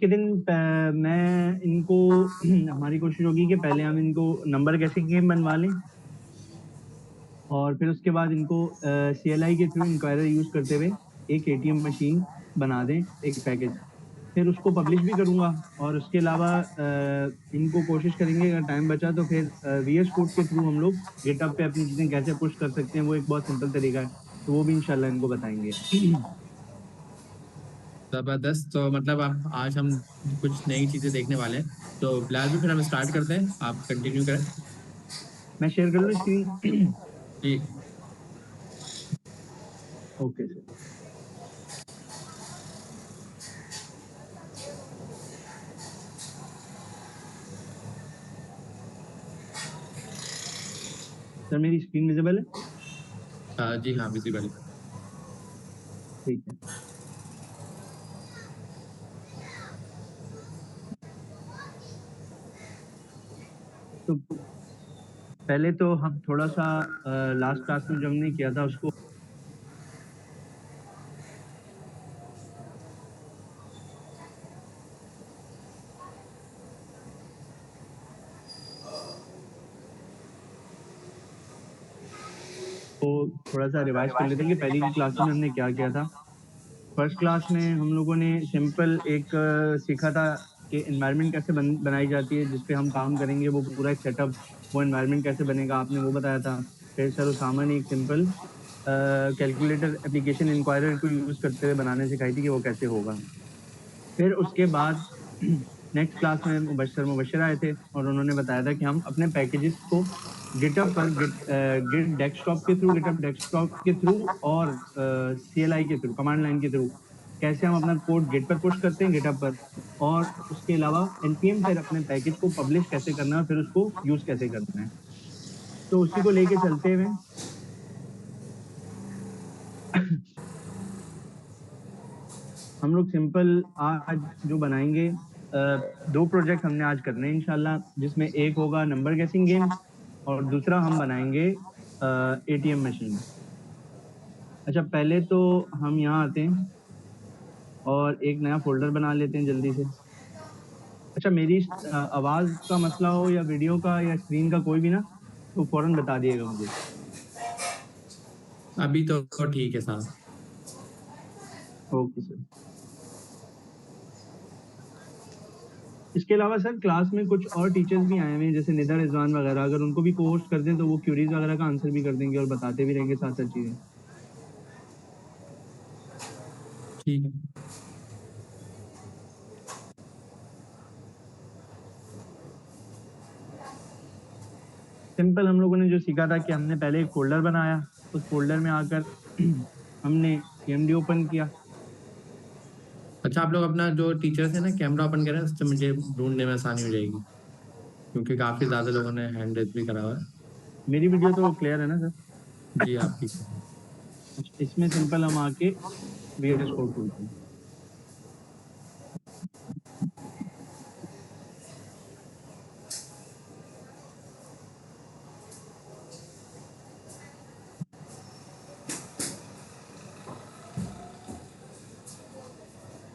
के दिन मैं इनको हमारी कोशिश होगी कि पहले हम इनको नंबर गेसिंग गेम बनवा लें और फिर उसके बाद इनको CLI के थ्रू इंक्वायरर यूज़ करते हुए एक ATM मशीन बना दें, एक पैकेज। फिर उसको पब्लिश भी करूँगा और उसके अलावा इनको कोशिश करेंगे, अगर टाइम बचा तो फिर VS कोड के थ्रू हम लोग गिटहब पे अपनी चीज़ें कैसे पुश कर सकते हैं, वो एक बहुत सिंपल तरीका है। तो वो भी इंशाल्लाह इनको बताएँगे। जबरदस्त। तो मतलब आप आज हम कुछ नई चीजें देखने वाले हैं। तो बिलाल भी फिर हम स्टार्ट करते हैं, आप कंटिन्यू करें। मैं शेयर कर लूँ स्क्रीन? जी। Okay sir. सर मेरी स्क्रीन विजिबल है? जी हाँ, विजिबल। ठीक है। तो पहले तो हम थोड़ा-सा लास्ट क्लास में जो हमने किया था उसको तो थोड़ा-सा रिवाइज़ कर लेते हैं कि पहली की क्लासेस में हमने क्या किया था। फर्स्ट क्लास में हम लोगों ने सिंपल एक सीखा था कि एनवायरनमेंट कैसे बनाई जाती है, जिस पे हम काम करेंगे, वो पूरा एक सेटअप, वो एनवायरनमेंट कैसे बनेगा, आपने वो बताया था। फिर सर उसामा ने एक सिंपल कैलकुलेटर एप्लीकेशन इंक्वायरर को यूज़ करते हुए बनाने सिखाई थी कि वो कैसे होगा। फिर उसके बाद नेक्स्ट क्लास में मुबश्शिर आए थे और उन्होंने बताया था कि हम अपने पैकेजेस को गिटहब पर गिट डेस्कटॉप के थ्रू और CLI के थ्रू, कमांड लाइन के थ्रू कैसे हम अपना कोड गिट पर पुश करते हैं गिटहब पर, और उसके अलावा npm से अपने पैकेज को पब्लिश कैसे करना है और फिर उसको यूज़ कैसे करना है। तो उसी को लेके चलते हुए हम लोग सिंपल आज जो बनाएँगे, 2 प्रोजेक्ट हमने आज करने हैं इंशाल्लाह, जिसमें एक होगा नंबर गेसिंग गेम और दूसरा हम बनाएँगे ATM मशीन। अच्छा, पहले तो हम यहाँ आते हैं और एक नया फ़ोल्डर बना लेते हैं जल्दी से। अच्छा, मेरी आवाज़ का मसला हो या वीडियो का या स्क्रीन का कोई भी ना, तो फ़ौरन बता दिएगा मुझे। अभी तो ठीक है साहब। Okay sir. इसके अलावा सर क्लास में कुछ और टीचर्स भी आए हुए हैं, जैसे निदा रिज़वान वगैरह, अगर उनको भी को-होस्ट कर दें तो वो क्वेरीज़ वगैरह का आंसर भी कर देंगे और बताते भी रहेंगे साथ-साथ चीज़ें। ठीक है। सिंपल हम लोगों ने जो सीखा था कि हमने पहले एक फ़ोल्डर बनाया, उस फ़ोल्डर में आकर हमने CMD ओपन किया। अच्छा, आप लोग अपना जो टीचर्स है ना कैमरा ओपन करें, उससे मुझे ढूंढने में आसानी हो जाएगी, क्योंकि काफी ज्यादा लोगों ने हैंड रेज भी करा हुआ है। मेरी वीडियो तो क्लियर है ना सर? जी आपकी। अच्छा, इसमें सिंपल हम आके VS कोड खोलते हैं।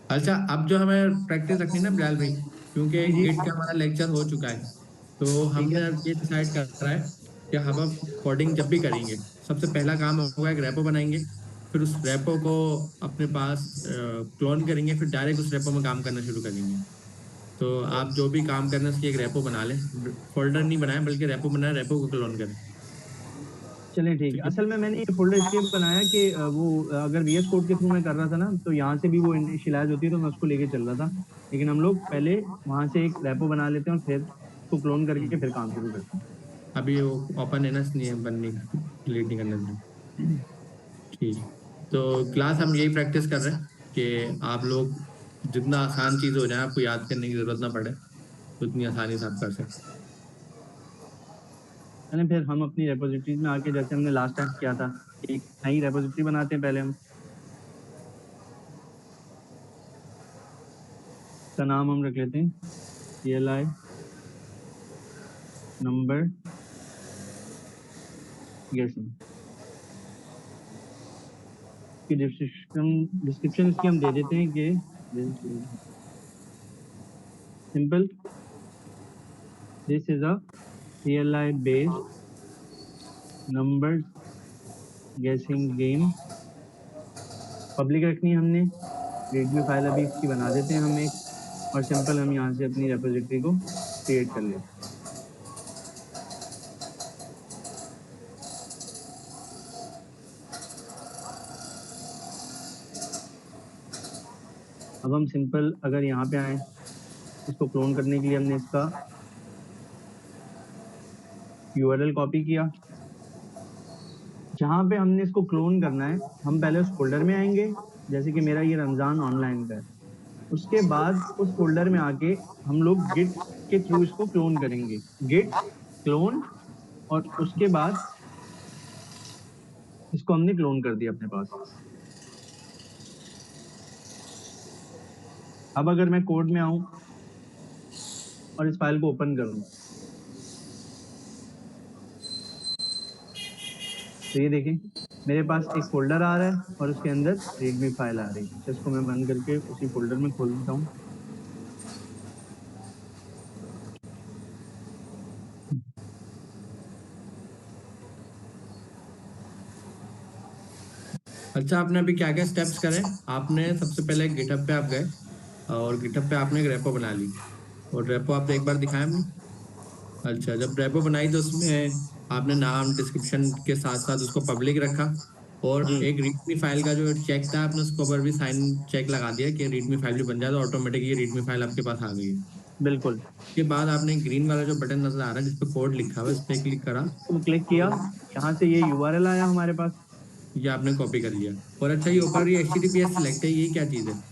अच्छा, अब जो हमें प्रैक्टिस रखनी है ना बिलाल भाई, क्योंकि जी, जी। गिट का हमारा लेक्चर हो चुका है, तो ठीक है। हमने अब ये डिसाइड करा है कि हम अब कोडिंग जब भी करेंगे, सबसे पहला काम होगा एक रेपो बनाएंगे। फिर उस रेपो को अपने पास क्लोन करेंगे, फिर डायरेक्ट उस रेपो में काम करना शुरू करेंगे। तो आप जो भी काम करना है उसकी एक रेपो बना लें। फोल्डर नहीं बनाए बल्कि रेपो बनाए, रेपो को क्लोन करें। चलिए ठीक है। ठीक है। असल में मैंने ये फ़ोल्डर इसलिए बनाया कि अगर VS कोड के थ्रू मैं कर रहा था ना, तो यहाँ से भी वो इनिशियलाइज़ होती है, तो मैं उसको लेके चल रहा था। लेकिन हम लोग पहले वहाँ से एक रेपो बना लेते हैं और फिर उसको क्लोन करके फिर काम शुरू करते अभी वो ओपन है ना, इसलिए बनने डिलीट नहीं करना चाहिए। हैं। ठीक है। तो क्लास हम यही प्रैक्टिस कर रहे हैं कि आप लोग जितना आसान चीज हो जाए, आपको याद करने की जरूरत ना पड़े, उतनी आसानी से आप कर सकते चलें फिर हम अपनी रिपॉज़िटरीज़ में आके जैसे हमने लास्ट टाइम किया था, एक नई रिपॉज़िटरी बनाते हैं पहले हम। इसका नाम हम रख लेते हैं CLI नंबर गेसिंग। इसकी डिस्क्रिप्शन डिस्क्रिप्शन इसकी हम दे देते हैं कि simple. This is a CLI based numbers guessing game. Public रखनी है हमने, रेडमी फाइल अभी इसकी बना देते हैं हम एक, और सिंपल हम यहाँ से अपनी रेपोजिटरी को क्रिएट कर लेते हैं। अब हम सिंपल अगर यहाँ पे आए, इसको क्लोन करने के लिए हमने इसका URL कॉपी किया। जहाँ पे हमने इसको क्लोन करना है, हम पहले उस फोल्डर में आएंगे, जैसे कि मेरा ये रमजान ऑनलाइन का है। उसके बाद उस फोल्डर में आके हम लोग गिट के थ्रू इसको क्लोन करेंगे, गिट क्लोन, और उसके बाद इसको हमने क्लोन कर दिया अपने पास। अब अगर मैं कोड में आऊं और इस फाइल को ओपन करूं, तो ये देखें मेरे पास एक फोल्डर आ रहा है और उसके अंदर रेडमी फाइल आ रही है। तो इसको मैं बंद करके उसी फोल्डर में खोल देता हूँ। अच्छा, आपने अभी क्या क्या स्टेप्स करे? आपने सबसे पहले गिटहब पे आप गए और गिटहब पे आपने एक रेपो बना ली, और रेपो आपने एक बार दिखाया हमने। अच्छा, जब रेपो बनाई तो उसमें आपने नाम डिस्क्रिप्शन के साथ साथ उसको पब्लिक रखा, और जी एक रीडमी फाइल का जो चेक था आपने उसके ऊपर भी साइन चेक लगा दिया कि रीडमी फाइल भी बन जाए, तो ऑटोमेटिक ये रीडमी फाइल आपके पास आ गई है। बिल्कुल। उसके बाद आपने ग्रीन वाला जो बटन नजर आ रहा है जिसपे कोड लिखा हुआ है, उस पर क्लिक करा, तो क्लिक किया, यहाँ से ये URL आया हमारे पास। ये आपने कॉपी कर लिया। और अच्छा, ये ऊपर ये HTTPS सिलेक्ट है, ये क्या चीज है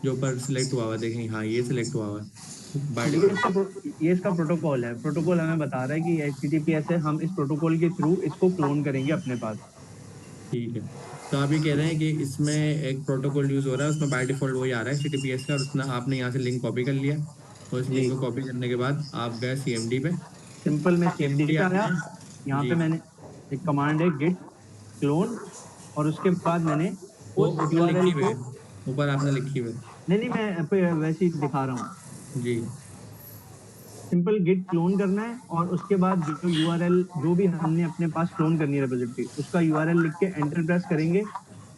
जो ऊपर सिलेक्ट हुआ हुआ? देखें, हाँ ये सिलेक्ट हुआ हुआ है बाय डिफॉल्ट। ये इसका प्रोटोकॉल है। प्रोटोकॉल हमें बता रहा है कि HTTPS है, हम इस प्रोटोकॉल के थ्रू इसको क्लोन करेंगे अपने पास। ठीक है, तो आप ये कह रहे हैं कि इसमें एक प्रोटोकॉल यूज हो रहा है, उसमें बाय डिफॉल्ट वही आ रहा है HTTPS का, और उसने आपने यहाँ से लिंक कॉपी कर लिया, और इस जी लिंक को कॉपी करने के बाद आप गए CMD पे। सिंपल मैं CMD CMD पे आया, आपने, यहाँ जी, पे मैंने एक कमांड है गिट क्लोन, और उसके बाद मैंने वो उस ऊपर लिखी URL हुई को, है, ऊपर आपने लिखी हुई है। नहीं मैं वैसे ही दिखा रहा हूँ। जी, सिंपल गिट क्लोन करना है, और उसके बाद जो URL जो भी हमने अपने पास क्लोन करनी है रेपोजिटरी, उसका URL लिख के एंटर प्रेस करेंगे,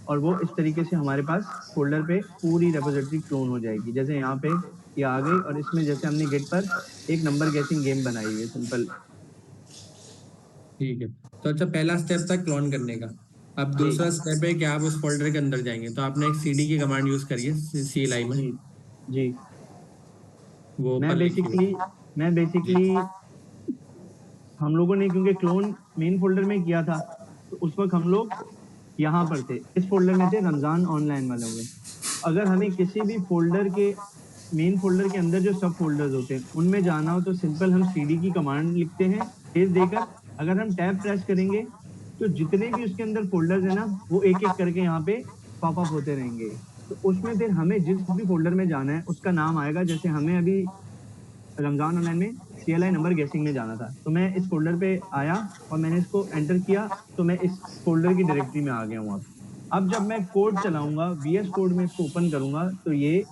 और वो इस तरीके से हमारे पास फोल्डर पे पूरी रेपोजिटरी क्लोन हो जाएगी। जैसे यहाँ पे ये आ गई, और इसमें जैसे हमने गिट पर एक नंबर गेसिंग गेम बनाई हुई है सिंपल। ठीक है। तो अच्छा, पहला स्टेप था क्लोन करने का। अब जी दूसरा स्टेप है कि आप उस फोल्डर के अंदर जाएंगे, तो आपने एक CD की कमांड यूज करी है CLI में, जी जी। वो ऊपर मैं लिखी हुई बेसिकली मैं है। जी, बेसिकली हम लोगों ने क्योंकि क्लोन मेन फोल्डर में किया था, तो उस वक्त हम लोग यहाँ पर थे, इस फोल्डर में थे, रमजान ऑनलाइन वाले में। अगर हमें किसी भी फोल्डर के मेन फोल्डर के अंदर जो सब फोल्डर्स होते हैं उनमें जाना हो, तो सिंपल हम CD की कमांड लिखते हैं स्पेस देकर। अगर हम टैब प्रेस करेंगे, तो जितने भी उसके अंदर फोल्डर्स है ना, वो एक एक करके यहाँ पे पॉपअप होते रहेंगे। तो उसमें फिर हमें जिस भी फोल्डर में जाना है उसका नाम आएगा। जैसे हमें अभी रमजान ऑनलाइन में CLI नंबर गेसिंग में जाना था, तो मैं इस फोल्डर पे आया और मैंने इसको एंटर किया, तो मैं इस फोल्डर की डायरेक्टरी में आ गया हूँ। अब जब मैं कोड चलाऊंगा, VS कोड में इसको ओपन करूंगा, तो ये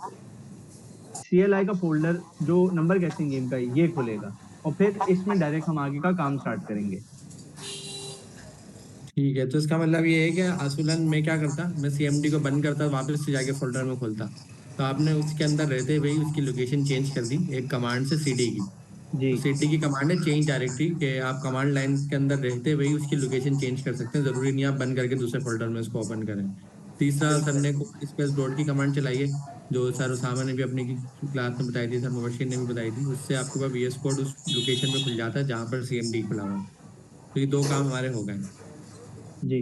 CLI का फोल्डर जो नंबर गेसिंग गेम का है ये खुलेगा, और फिर इसमें डायरेक्ट हम आगे का काम स्टार्ट करेंगे। ठीक है। तो इसका मतलब ये है कि असूलन मैं क्या करता, मैं CMD को बंद करता, वापस से जाके फोल्डर में खोलता। तो आपने उसके अंदर रहते हुए ही उसकी लोकेशन चेंज कर दी एक कमांड से CD की। जी तो CD की कमांड है चेंज डायरेक्टरी, कि आप कमांड लाइन के अंदर रहते हुए ही उसकी लोकेशन चेंज कर सकते हैं, जरूरी नहीं आप बंद करके दूसरे फोल्डर में उसको ओपन करें। तीसरा, सर बिल्कुल। ने स्पेस डॉट की कमांड चलाई है, जो सर उसामा ने भी अपनी क्लास में बताई थी, सर मुबशीर ने भी बताई थी। उससे आपके पास VS कोड उस लोकेशन पे खुल जाता है जहाँ पर CMD खुला हुआ है। तो ये दो काम हमारे हो गए। जी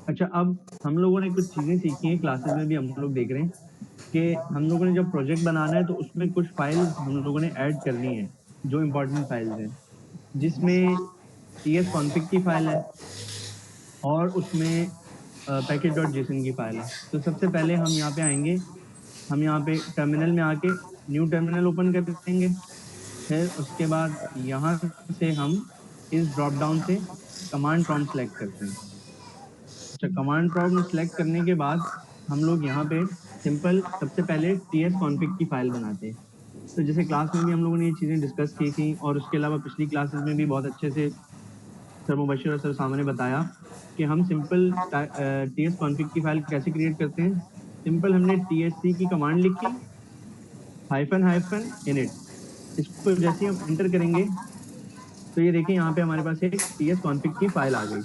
अच्छा, अब हम लोगों ने कुछ चीजें सीखी हैं क्लासेस में भी, हम लोग देख रहे हैं कि हम लोगों ने जब प्रोजेक्ट बनाना है तो उसमें कुछ फाइल्स हम लोगों ने ऐड करनी है, जो इम्पोर्टेंट फाइल्स हैं, जिसमें tsconfig की फाइल है, और उसमें package.json की फाइल है। तो सबसे पहले हम यहाँ पे आएंगे, हम यहाँ पे टर्मिनल में आके न्यू टर्मिनल ओपन कर देंगे। फिर उसके बाद यहाँ से हम इस ड्रॉप डाउन से कमांड प्रॉम्प्ट सेलेक्ट करते हैं। अच्छा, कमांड प्रॉम्प्ट सेलेक्ट करने के बाद हम लोग यहाँ पे सिंपल सबसे पहले टीएस कॉन्फ़िग की फाइल बनाते हैं। तो जैसे क्लास में भी हम लोगों ने ये चीज़ें डिस्कस की थी और उसके अलावा पिछली क्लासेस में भी बहुत अच्छे से सर मुबशिर और सर सामा ने बताया कि हम सिंपल टीएस कॉन्फ़िग की फाइल कैसे क्रिएट करते हैं। सिंपल हमने टीएससी की कमांड लिखी -, init। इसको जैसे ही हम एंटर करेंगे तो ये देखिए यहाँ पे हमारे पास एक टीएस कॉन्फ़िग की फाइल आ गई।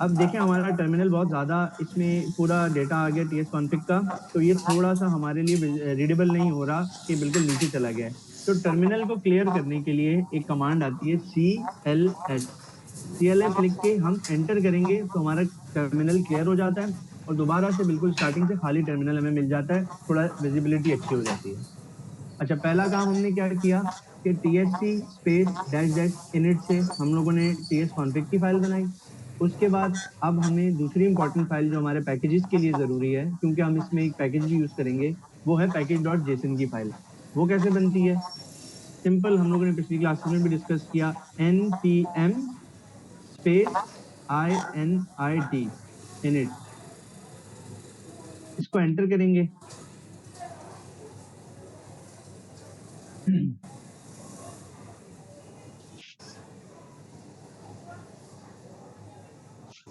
अब देखें हमारा टर्मिनल बहुत ज़्यादा इसमें पूरा डेटा आ गया टीएस कॉन्फ़िग का, तो ये थोड़ा-सा हमारे लिए रीडेबल नहीं हो रहा कि बिल्कुल नीचे चला गया है। तो टर्मिनल को क्लियर करने के लिए एक कमांड आती है CLS। CLS लिख के हम एंटर करेंगे तो हमारा टर्मिनल क्लियर हो जाता है और दोबारा से बिल्कुल स्टार्टिंग से खाली टर्मिनल हमें मिल जाता है, थोड़ा विजिबिलिटी अच्छी हो जाती है। अच्छा, पहला काम हमने क्या किया कि TSC space dash dash init से हम लोगों ने टीएस कॉन्फ़िग की फाइल बनाई। उसके बाद अब हमें दूसरी इंपॉर्टेंट फाइल जो हमारे पैकेजेस के लिए ज़रूरी है, क्योंकि हम इसमें एक पैकेज भी यूज़ करेंगे, वो है package.json की फाइल। वो कैसे बनती है? सिंपल हम लोगों ने पिछली क्लासेस में भी डिस्कस किया npm स्पेस init इनिट। इसको एंटर करेंगे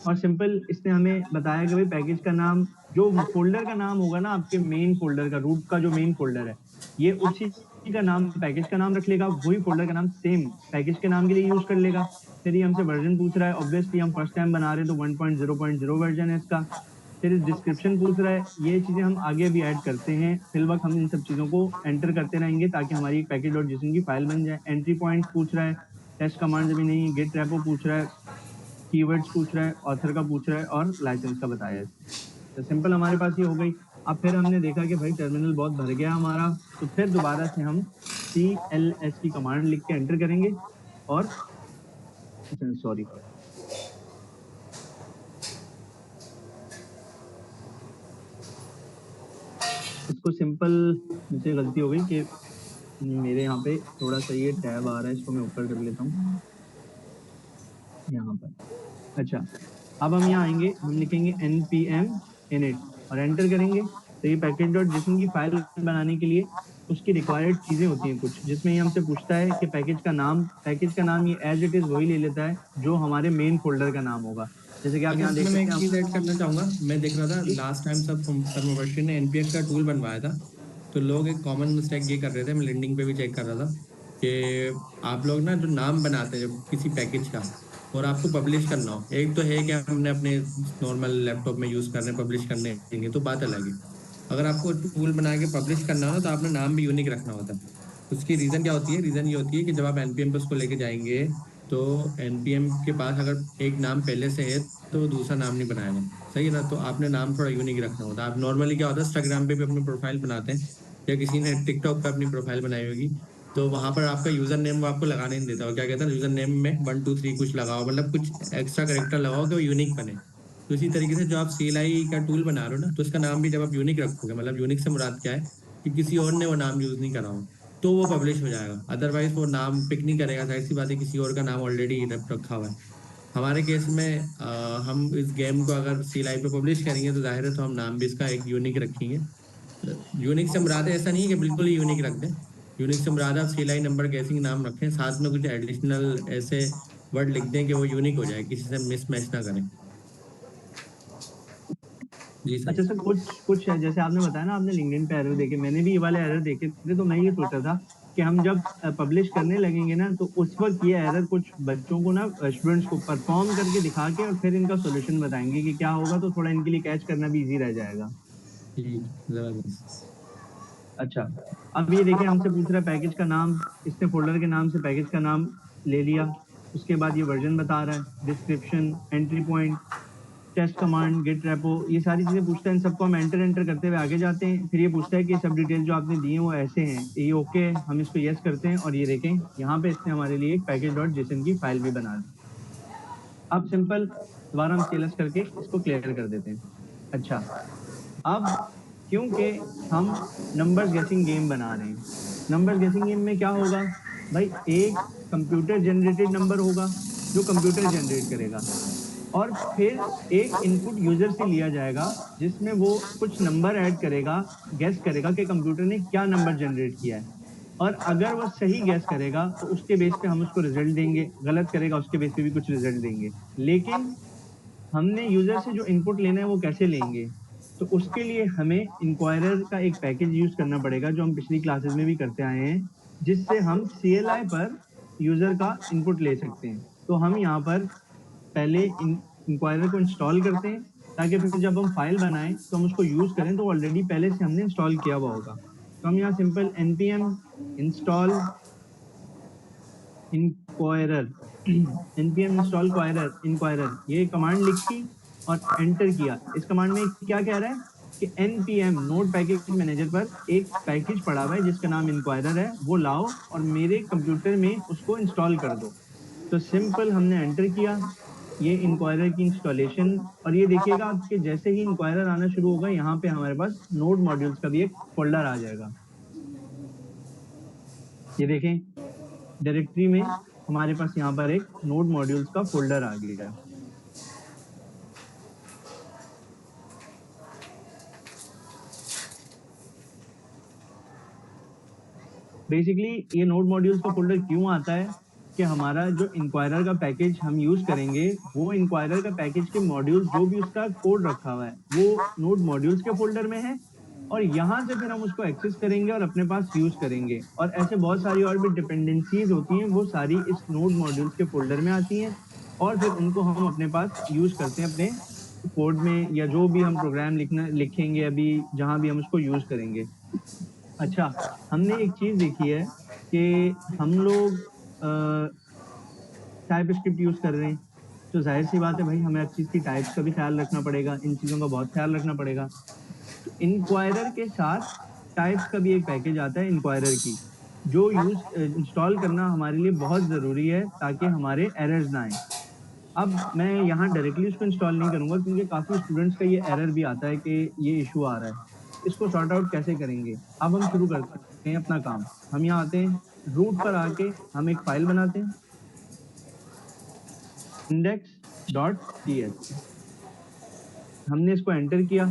और सिंपल इसने हमें बताया कि भाई पैकेज का नाम, जो फ़ोल्डर का नाम होगा ना आपके मेन फ़ोल्डर का, रूट का जो मेन फ़ोल्डर है, ये उसी का नाम पैकेज का नाम रख लेगा, वही फ़ोल्डर का नाम सेम पैकेज के नाम के लिए यूज़ कर लेगा। फिर ये हमसे वर्ज़न पूछ रहा है, ऑब्वियसली हम फर्स्ट टाइम बना रहे हैं तो 1.0.0 वर्ज़न है इसका। फिर डिस्क्रिप्शन पूछ रहा है, ये चीज़ें हम आगे भी ऐड करते हैं, फिल वक़्त हम इन सब चीज़ों को एंटर करते रहेंगे ताकि हमारी पैकेज.json की फाइल बन जाए। एंट्री पॉइंट्स पूछ रहा है, टेस्ट कमांड्स भी नहीं, गेट रेपो पूछ रहा है, कीवर्ड्स पूछ रहा है, ऑथर का पूछ रहा है और लाइसेंस का बताया है। तो सिंपल हमारे पास ये हो गई। अब फिर हमने देखा कि भाई टर्मिनल बहुत भर गया हमारा, तो फिर दोबारा से हम CLS की कमांड लिख के एंटर करेंगे और सॉरी इसको सिंपल, मुझसे गलती हो गई कि मेरे यहाँ पे थोड़ा सा ये टैब आ रहा है, इसको मैं ऊपर कर लेता हूँ यहाँ पर। अच्छा, अब हम यहाँ आएंगे, हम लिखेंगे npm init और एंटर करेंगे तो ये package.json की फाइल बनाने के लिए उसकी रिक्वायर्ड चीज़ें होती हैं कुछ, जिसमें ये हमसे पूछता है कि पैकेज का नाम ये एज इट इज़ वही ले लेता है जो हमारे मेन फ़ोल्डर का नाम होगा। जैसे कि आप अच्छा, यहाँ देख इसमें मैं सकते एक हैं चीज़ ऐड करना चाहूँगा। मैं देख रहा था लास्ट टाइम सब सर मुबशिर ने एनपीएक्स का टूल बनवाया था, तो लोग एक कॉमन मिस्टेक ये कर रहे थे, मैं लिंक्डइन पे भी चेक कर रहा था कि आप लोग ना जो नाम बनाते हैं जब किसी पैकेज का और आपको पब्लिश करना हो, एक तो है कि हमने अपने नॉर्मल लैपटॉप में यूज़ करने पब्लिश करने हैं तो बात अलग है। अगर आपको टूल बना के पब्लिश करना हो ना तो आपने नाम भी यूनिक रखना होता है। उसकी रीज़न क्या होती है? रीज़न ये होती है कि जब आप एनपीएम पे उसको लेके जाएंगे तो एनपीएम के पास अगर एक नाम पहले से है तो दूसरा नाम नहीं बनाएगा, सही है ना? तो आपने नाम थोड़ा यूनिक रखना होता है। आप नॉर्मली क्या होता है इंस्टाग्राम पे भी अपनी प्रोफाइल बनाते हैं या किसी ने टिकटॉक पे अपनी प्रोफाइल बनाई होगी, तो वहां पर आपका यूजर नेम वो आपको लगाने नहीं देता। वो क्या कहता है यूजर नेम में 1 2 3 कुछ लगाओ, मतलब कुछ एक्स्ट्रा करेक्टर लगाओ कि वो यूनिक बने। तो इसी तरीके से जो आप सीएलआई का टूल बना रहे हो ना, तो इसका नाम भी जब आप यूनिक रखोगे, मतलब यूनिक से मुराद क्या है कि किसी और ने वो नाम यूज नहीं करा हो, तो वो पब्लिश हो जाएगा। अदरवाइज वो नाम पिक नहीं करेगा, जाहिर सी बात है किसी और का नाम ऑलरेडी रखा हुआ है। हमारे केस में हम इस गेम को अगर सी लाइव पे पब्लिश करेंगे तो जाहिर है तो हम नाम भी इसका एक यूनिक रखेंगे। यूनिक से मुराद है ऐसा नहीं है कि बिल्कुल ही यूनिक रख दें। यूनिक से मुराद है आप सी लाइन नंबर गैसिंग नाम रखें, साथ में कुछ एडिशनल ऐसे वर्ड लिख दें कि वो यूनिक हो जाए, किसी से मिस मैच ना करें। जी सर। अच्छा सर, कुछ है जैसे आपने बताया ना, आपने लिंक्डइन पे एरर देखे, मैंने भी ये वाले एरर देखे थे, तो मैं ये सोचा था कि हम जब पब्लिश करने लगेंगे ना तो उस वक्त ये एरर कुछ बच्चों को ना, स्टूडेंट्स को परफॉर्म करके दिखा के और फिर इनका सॉल्यूशन बताएंगे कि क्या होगा, तो थोड़ा इनके लिए कैच करना भी इजी रह जाएगा। ठीक, जबरदस्त। अच्छा, अब ये देखिए हमसे पूछ रहा है पैकेज का नाम, इसने फ़ोल्डर के नाम से पैकेज का नाम ले लिया। उसके बाद ये वर्ज़न बता रहा है, description, entry point, test command, get repo, ये सारी चीज़ें पूछता है। इन सबको हम एंटर करते हुए आगे जाते हैं। फिर ये पूछता है कि सब डिटेल जो आपने दिए हैं वो ऐसे हैं, ये ओके है, हम इसको येस करते हैं और ये देखें यहाँ पे इसने हमारे लिए एक पैकेज.json की फाइल भी बना दी। अब सिंपल दोबारा हम CLS करके इसको क्लियर कर देते हैं। अच्छा, अब क्योंकि हम नंबर्स गेसिंग गेम बना रहे हैं, नंबर्स गेसिंग गेम में क्या होगा भाई, एक कंप्यूटर जनरेटेड नंबर होगा जो कंप्यूटर जनरेट करेगा, और फिर एक इनपुट यूजर से लिया जाएगा जिसमें वो कुछ नंबर ऐड करेगा, गेस करेगा कि कंप्यूटर ने क्या नंबर जनरेट किया है, और अगर वो सही गेस करेगा तो उसके बेस पे हम उसको रिजल्ट देंगे, गलत करेगा उसके बेस पे भी कुछ रिजल्ट देंगे। लेकिन हमने यूजर से जो इनपुट लेना है वो कैसे लेंगे? तो उसके लिए हमें इंक्वायरर का एक पैकेज यूज करना पड़ेगा जो हम पिछली क्लासेस में भी करते आए हैं, जिससे हम CLI पर यूजर का इनपुट ले सकते हैं। तो हम यहाँ पर पहले इंक्वायरर को इंस्टॉल करते हैं, ताकि फिर जब हम फाइल बनाएं तो हम उसको यूज करें तो ऑलरेडी पहले से हमने इंस्टॉल किया हुआ होगा। तो हम यहाँ simple npm install inquirer npm install inquirer ये कमांड लिखी और एंटर किया। इस कमांड में क्या कह रहा है कि npm नोड पैकेज मैनेजर पर एक पैकेज पड़ा हुआ है जिसका नाम इंक्वायरर है, वो लाओ और मेरे कंप्यूटर में उसको इंस्टॉल कर दो। तो सिंपल हमने एंटर किया ये इंक्वायरर की इंस्टॉलेशन, और ये देखिएगा आपके जैसे ही इंक्वायरर आना शुरू होगा यहाँ पे हमारे पास नोड मॉड्यूल्स का भी एक फोल्डर आ जाएगा। ये देखें डायरेक्टरी में हमारे पास यहाँ पर एक नोड मॉड्यूल्स का फोल्डर आ गया है। बेसिकली ये नोड मॉड्यूल्स का फोल्डर क्यों आता है कि हमारा जो इंक्वायरर का पैकेज हम यूज करेंगे वो इंक्वायरर का पैकेज के मॉड्यूल्स जो भी उसका कोड रखा हुआ है वो नोड मॉड्यूल्स के फोल्डर में है, और यहाँ से फिर हम उसको एक्सेस करेंगे और अपने पास यूज करेंगे। और ऐसे बहुत सारी और भी डिपेंडेंसीज होती हैं, वो सारी इस नोड मॉड्यूल्स के फोल्डर में आती हैं, और फिर उनको हम अपने पास यूज करते हैं अपने कोड में, या जो भी हम प्रोग्राम लिखेंगे अभी जहां भी हम उसको यूज करेंगे। अच्छा, हमने एक चीज देखी है कि हम लोग टाइप स्क्रिप्ट यूज कर रहे हैं, तो जाहिर सी बात है भाई हमें हर चीज की टाइप्स का भी ख्याल रखना पड़ेगा, इन चीजों का बहुत ख्याल रखना पड़ेगा। तो इंक्वायरर के साथ टाइप्स का भी एक पैकेज आता है इंक्वायरर की, जो यूज इंस्टॉल करना हमारे लिए बहुत जरूरी है ताकि हमारे एरर्स ना आए। अब मैं यहाँ डायरेक्टली उसको इंस्टॉल नहीं करूंगा क्योंकि काफी स्टूडेंट्स का ये एरर भी आता है कि ये इशू आ रहा है। इसको सॉर्ट आउट कैसे करेंगे? अब हम शुरू करते हैं अपना काम। हम यहाँ आते हैं रूट पर आके हम एक फाइल बनाते हैं index.ts। हमने इसको एंटर किया।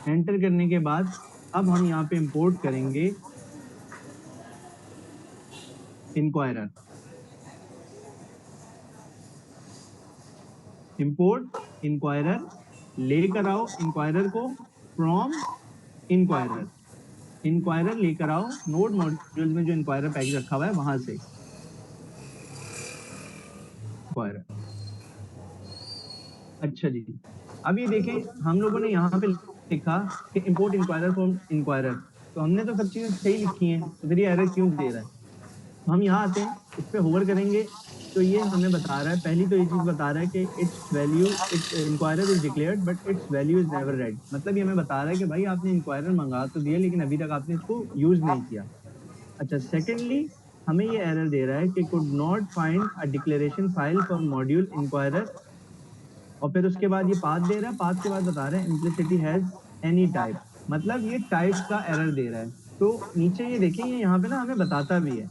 एंटर करने के बाद अब हम यहाँ पे इंपोर्ट करेंगे इंक्वायरर। इंपोर्ट इंक्वायरर, लेकर आओ इंक्वायरर को फ्रॉम इंक्वायरर। इंक्वायरर लेकर आओ नोड मॉड्यूल में जो इंक्वायरर पैकेज रखा हुआ है वहां से इंक्वायरर। अच्छा जी, अब ये देखें हम लोगों ने यहाँ पे लिखा कि इंपोर्ट इंक्वायरर फ्रॉम इंक्वायरर, तो हमने तो सब चीजें सही लिखी हैं, तो फिर ये एरर क्यों दे रहा है? तो हम यहाँ आते हैं, इस पे होवर करेंगे तो ये हमें बता रहा है, पहली तो ये चीज बता रहा है कि it's value it inquirer is declared but it's value is never red. मतलब ये हमें बता रहा है कि भाई आपने इंक्वायरर मंगा तो दिया लेकिन अभी तक आपने इसको यूज नहीं किया। अच्छा, सेकेंडली हमें ये एरर दे रहा है कि could not find a declaration file for module inquirer, और फिर उसके बाद ये पाथ दे रहा है, पाथ के बाद बता रहा है इम्प्लिसिटी हैज एनी टाइप, मतलब ये टाइप्स का एरर दे रहा है। तो नीचे ये देखेंगे यहाँ पे ना हमें बताता भी है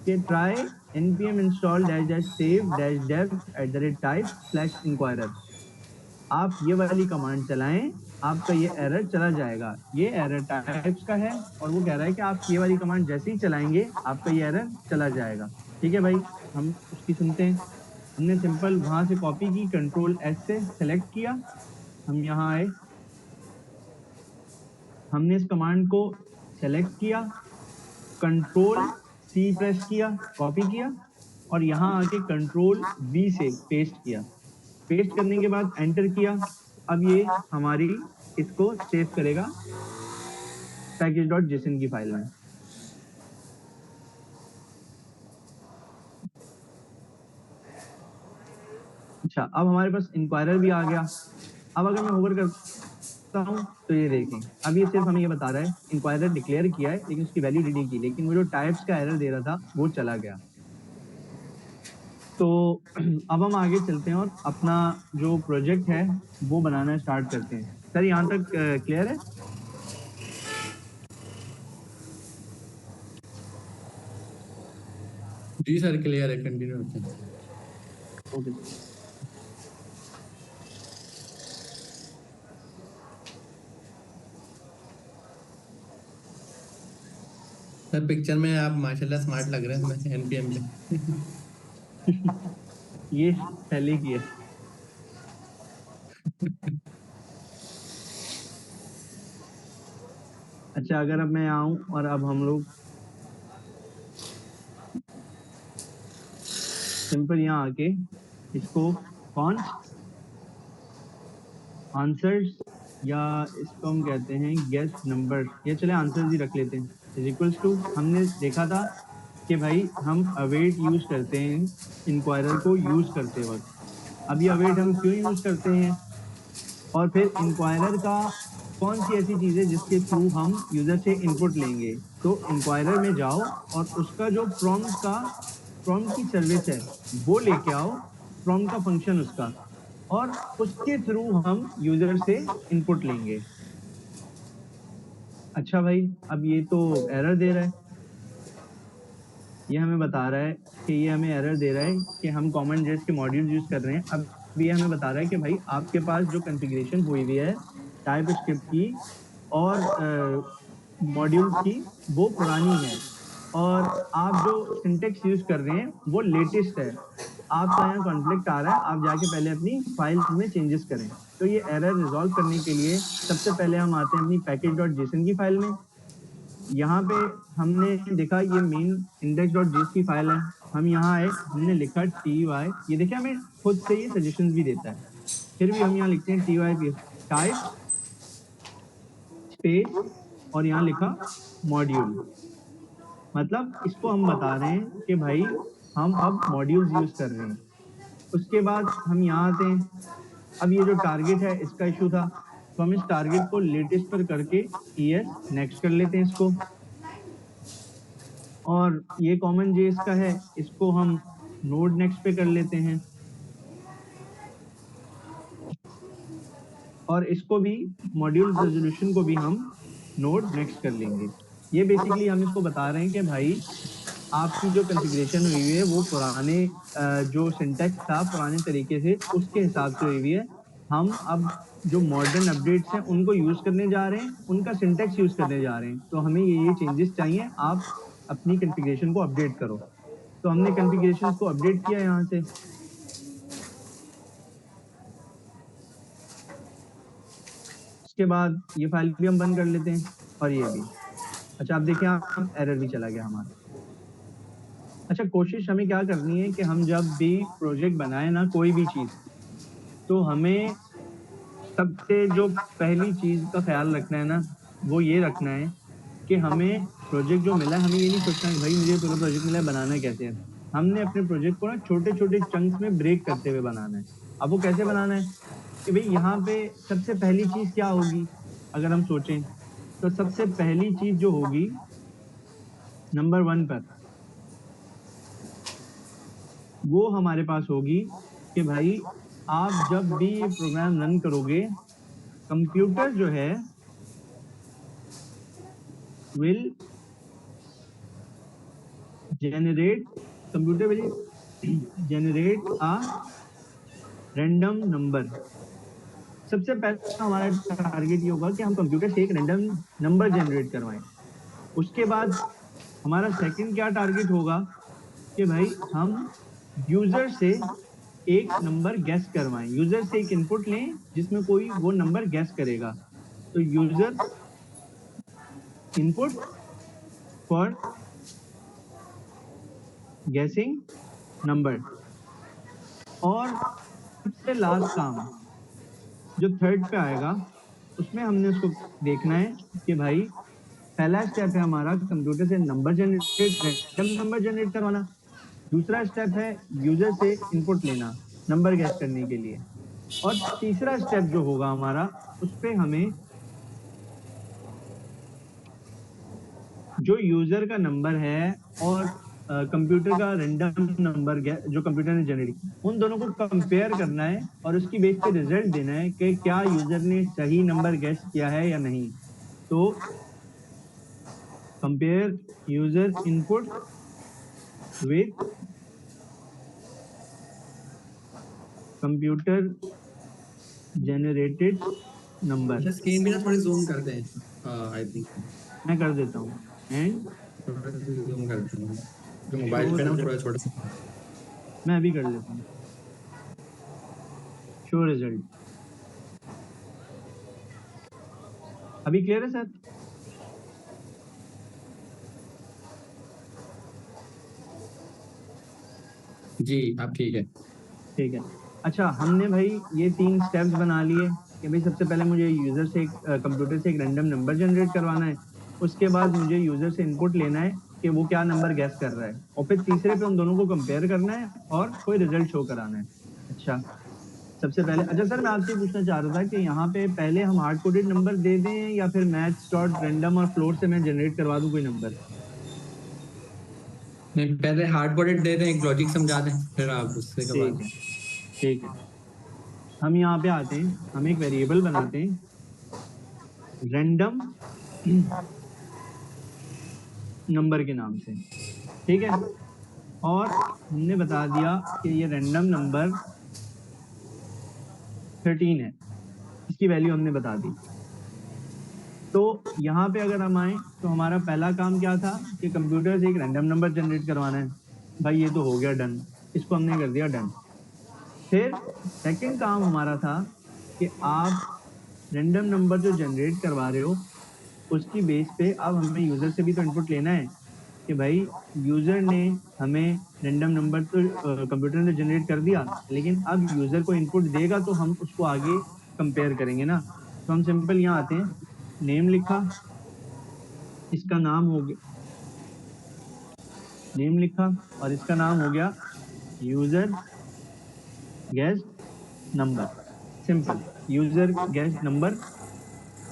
कि try npm install dash dash save dash dev @type/inquirer। आप ये वाली कमांड चलाएं, आपका ये एरर चला जाएगा। ये एरर टाइप्स का है और वो कह रहा है कि आप ये वाली कमांड जैसे ही चलाएंगे आपका ये एरर चला जाएगा। ठीक है भाई, हम उसकी सुनते हैं। हमने सिंपल वहां से कॉपी की, कंट्रोल एस से सेलेक्ट किया, हम यहाँ आए, हमने इस कमांड को सेलेक्ट किया, कंट्रोल सी प्रेस किया, कॉपी किया, और यहाँ आके कंट्रोल वी से पेस्ट किया। पेस्ट करने के बाद एंटर किया। अब ये हमारी इसको सेव करेगा package.json की फाइल में। अच्छा, अब हमारे पास इंक्वायरर भी आ गया। अब अगर मैं होवर करता हूँ तो ये देखें, अब ये सिर्फ हमें ये बता रहा है इंक्वायरर डिक्लेयर किया है लेकिन उसकी वैल्यू रीड नहीं की, लेकिन वो जो टाइप्स का एरर दे रहा था वो चला गया। तो अब हम आगे चलते हैं और अपना जो प्रोजेक्ट है वो बनाना स्टार्ट करते हैं। सर यहाँ तक क्लियर है? जी सर क्लियर है, कंटिन्यू होते हैं। ओके। सर पिक्चर में आप माशाल्लाह स्मार्ट लग रहे हैं इसमें एनपीएम में। ये पहले की है। अच्छा, अगर अब मैं आऊं और अब हम लोग सिंपल यहाँ आके इसको कौन आंसर्स, या इसको हम कहते हैं गेस नंबर, या चले आंसर्स ही रख लेते हैं, इज इक्वल्स टू, हमने देखा था कि भाई हम अवेट यूज करते हैं इंक्वायरर को यूज करते वक्त। अब ये अवेट हम क्यों यूज करते हैं, और फिर इंक्वायरर का कौन सी ऐसी चीज है जिसके थ्रू हम यूजर से इनपुट लेंगे। तो इंक्वायरर में जाओ और उसका जो प्रॉम्प्ट की सर्विस है वो लेके आओ, प्रॉम्प्ट का फंक्शन उसका, और उसके थ्रू हम यूजर से इनपुट लेंगे। अच्छा भाई, अब ये तो एरर दे रहा है, ये हमें बता रहा है कि ये हमें एरर दे रहा है कि हम कॉमन जेस के मॉड्यूल यूज कर रहे हैं। अब ये हमें बता रहा है कि भाई आपके पास जो कॉन्फ़िगरेशन हुई हुई है टाइप स्क्रिप्ट की और मॉड्यूल्स की वो पुरानी है, और आप जो सिंटेक्स यूज कर रहे हैं वो लेटेस्ट है। आपका यहाँ कॉन्फ्लिक्ट आ रहा है, आप जाके पहले अपनी फाइल में चेंजेस करें। तो ये एरर रिजॉल्व करने के लिए सबसे पहले हम आते हैं अपनी package.json की फाइल में। यहाँ पे हमने देखा ये मेन index.js की फाइल है। हम यहाँ आए, हमने लिखा ty, ये देखिए हमें खुद से ये सजेशंस भी देता है, फिर भी हम यहाँ लिखते हैं ty टाइप स्पेस और यहाँ लिखा मॉड्यूल। मतलब इसको हम बता रहे हैं कि भाई हम अब मॉड्यूल्स यूज कर रहे हैं। उसके बाद हम यहाँ आते हैं, अब ये जो टारगेट है इसका इशू था, तो हम इस टारगेट को लेटेस्ट पर करके ES नेक्स्ट कर लेते हैं इसको। और ये कॉमन जेस का है, इसको हम नोड नेक्स्ट पे कर लेते हैं, और इसको भी मॉड्यूल रेजोल्यूशन को भी हम नोड नेक्स्ट कर लेंगे। ये बेसिकली हम इसको बता रहे हैं कि भाई आपकी जो कॉन्फ़िगरेशन हुई है वो पुराने जो सिंटैक्स था पुराने तरीके से उसके हिसाब से हुई है। हम अब जो मॉडर्न अपडेट्स हैं उनको यूज करने जा रहे हैं, उनका सिंटैक्स यूज करने जा रहे हैं। तो हमें ये चेंजेस चाहिए, आप अपनी कॉन्फ़िगरेशन को अपडेट करो। तो हमने कॉन्फ़िगरेशंस को अपडेट किया यहाँ से। उसके बाद ये फाइल भी हम बंद कर लेते हैं, और ये भी। अच्छा, अब देखिए आप एरर भी चला गया हमारा। अच्छा, कोशिश हमें क्या करनी है कि हम जब भी प्रोजेक्ट बनाए ना कोई भी चीज, तो हमें सबसे जो पहली चीज का ख्याल रखना है ना, वो ये रखना है कि हमें प्रोजेक्ट जो मिला है, हमें ये नहीं सोचना कि भाई मुझे पूरा प्रोजेक्ट मिला है, बनाना कैसे है। हमने अपने प्रोजेक्ट को ना छोटे छोटे चंक्स में ब्रेक करते हुए बनाना है। अब वो कैसे बनाना है कि भाई यहाँ पे सबसे पहली चीज क्या होगी, अगर हम सोचें तो सबसे पहली चीज जो होगी नंबर 1 पर, वो हमारे पास होगी कि भाई आप जब भी ये प्रोग्राम रन करोगे, कंप्यूटर जो है will generate computer will generate a random number। सबसे पहले हमारा टारगेट ये होगा कि हम कंप्यूटर से एक रैंडम नंबर जनरेट करवाएं। उसके बाद हमारा सेकंड क्या टारगेट होगा कि भाई हम यूजर से एक नंबर गैस करवाएं, यूजर से एक इनपुट लें जिसमें कोई वो नंबर गैस करेगा। तो user input for guessing number. और सबसे लास्ट काम जो थर्ड पे आएगा, उसमें हमने उसको देखना है कि भाई पहला स्टेप है हमारा कंप्यूटर से number generate, random number generate करवाना। दूसरा स्टेप है यूजर से इनपुट लेना नंबर गैस करने के लिए। और तीसरा स्टेप जो होगा हमारा, उस पे हमें जो यूजर का नंबर है और कंप्यूटर का रैंडम नंबर जो कंप्यूटर ने जनरेट, उन दोनों को कंपेयर करना है और उसकी बेस पे रिजल्ट देना है कि क्या यूजर ने सही नंबर गैस किया है या नहीं। तो compare user input with computer generated number. अच्छा स्क्रीन भी ना थोड़ी जूम करते हैं आई थिंक। मैं कर देता हूँ, एंड थोड़ा सा जूम कर देता हूँ, जो मोबाइल शो पे ना वो थोड़ा रिजल्ट, छोटा सा। मैं अभी कर लेता हूँ। शो रिजल्ट अभी क्लियर है सर? जी आप ठीक है। ठीक है। अच्छा, हमने भाई ये 3 स्टेप्स बना लिए कि भाई सबसे पहले मुझे यूज़र से कंप्यूटर से एक रैंडम नंबर जनरेट करवाना है। उसके बाद मुझे यूज़र से इनपुट लेना है कि वो क्या नंबर गेस कर रहा है, और फिर तीसरे पे उन दोनों को कंपेयर करना है और कोई रिजल्ट शो कराना है। अच्छा, सबसे पहले अच्छा सर मैं आपसे पूछना चाह रहा था कि यहाँ पे पहले हम हार्ड कोडेड नंबर दे दें या फिर मैथ्स डॉट रैंडम और फ्लोट से मैं जनरेट करवा दूं कोई नंबर? नहीं, पहले हार्ड कोडेड दे दें, एक लॉजिक समझा दें, फिर आप उससे के ठीक बाद। है, ठीक है। हम यहाँ पे आते हैं, हम एक वेरिएबल बनाते हैं रैंडम नंबर के नाम से, ठीक है। और हमने बता दिया कि ये रैंडम नंबर 13 है, इसकी वैल्यू हमने बता दी। तो यहाँ पे अगर हम आए तो हमारा पहला काम क्या था कि कंप्यूटर से एक रैंडम नंबर जनरेट करवाना है। भाई ये तो हो गया डन, इसको हमने कर दिया डन। फिर सेकंड काम हमारा था कि आप रैंडम नंबर जो जनरेट करवा रहे हो उसकी बेस पे अब हमें यूजर से भी तो इनपुट लेना है कि भाई यूजर ने हमें रैंडम नंबर तो कंप्यूटर ने जनरेट कर दिया, लेकिन अब यूजर को इनपुट देगा तो हम उसको आगे कंपेयर करेंगे ना। तो हम सिंपल यहाँ आते हैं, नेम लिखा, इसका नाम हो गया, नेम लिखा और इसका नाम हो गया user guest number. Simple, user guest number.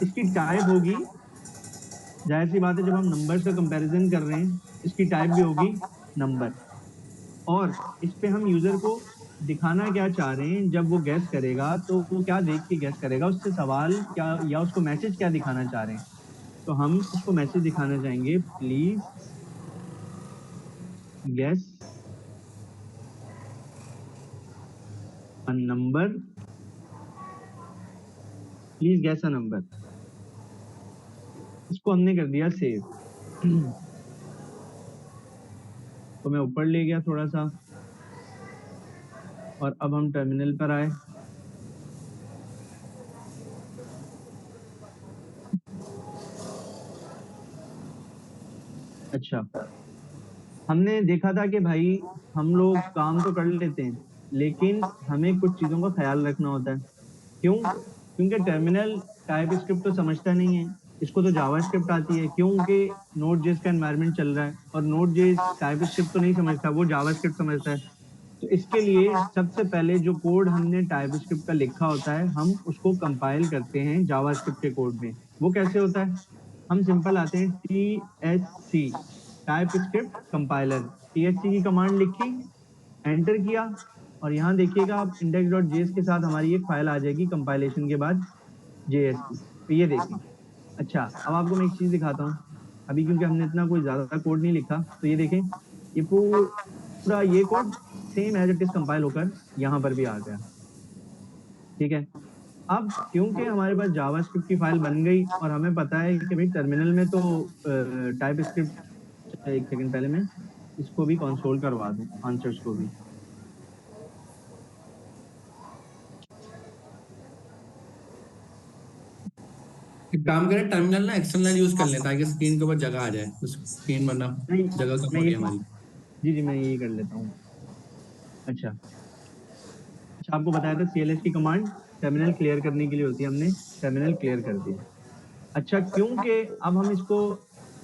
इसकी टाइप होगी, जाहिर सी बात है जब हम नंबर्स का कंपैरिजन कर रहे हैं इसकी टाइप भी होगी नंबर। और इस पे हम यूजर को दिखाना क्या चाह रहे हैं, जब वो गैस करेगा तो वो क्या देख के गैस करेगा, उससे सवाल क्या या उसको मैसेज क्या दिखाना चाह रहे हैं। तो हम उसको मैसेज दिखाना चाहेंगे, please guess a number, please guess a number. इसको हमने कर दिया सेव। तो मैं ऊपर ले गया थोड़ा सा और अब हम टर्मिनल पर आए। अच्छा, हमने देखा था कि भाई हम लोग काम तो कर लेते हैं लेकिन हमें कुछ चीजों का ख्याल रखना होता है। क्यों? क्योंकि टर्मिनल टाइप स्क्रिप्ट तो समझता नहीं है, इसको तो जावा स्क्रिप्ट आती है, क्योंकि नोड जेएस का एनवायरनमेंट चल रहा है और नोड जेएस टाइप स्क्रिप्ट तो नहीं समझता, वो जावा स्क्रिप्ट समझता है। तो इसके लिए सबसे पहले जो कोड हमने टाइप स्क्रिप्ट का लिखा होता है हम उसको कंपाइल करते हैं जावा स्क्रिप्ट के कोड में। वो कैसे होता है? हम सिंपल आते हैं T H C, TypeScript compiler. T H C की कमांड लिखी, एंटर किया, और यहाँ देखिएगा आप इंडेक्स डॉट जेएस के साथ हमारी एक फाइल आ जाएगी कंपाइलेशन के बाद जेएस की। तो ये देखिए। अच्छा, अब आपको मैं एक चीज दिखाता हूँ, अभी क्योंकि हमने इतना कोई ज्यादा कोड नहीं लिखा, तो ये देखें, ये पूरा ये code same as it is compile होकर यहाँ पर भी आ गया। ठीक है। अब क्योंकि हमारे पास जावास्क्रिप्ट की फाइल बन गई और हमें पता है कि भाई टर्मिनल में तो टाइप स्क्रिप्ट, एक सेकंड पहले मैं इसको भी कंसोल करवा दूं, आंसर्स को भी। एक काम करें, टर्मिनल ना एक्सटर्नल यूज कर लें ताकि स्क्रीन के ऊपर जगह आ जाए, उस स्क्रीन वरना नहीं, जगह कम मैं हो ये रही है हमारी। जी जी मैं यही कर लेता हूँ। अच्छा, अच्छा आपको बताया था सीएलएस की कमांड टर्मिनल क्लियर करने के लिए होती है, हमने टर्मिनल क्लियर कर दिया। अच्छा, क्योंकि अब हम इसको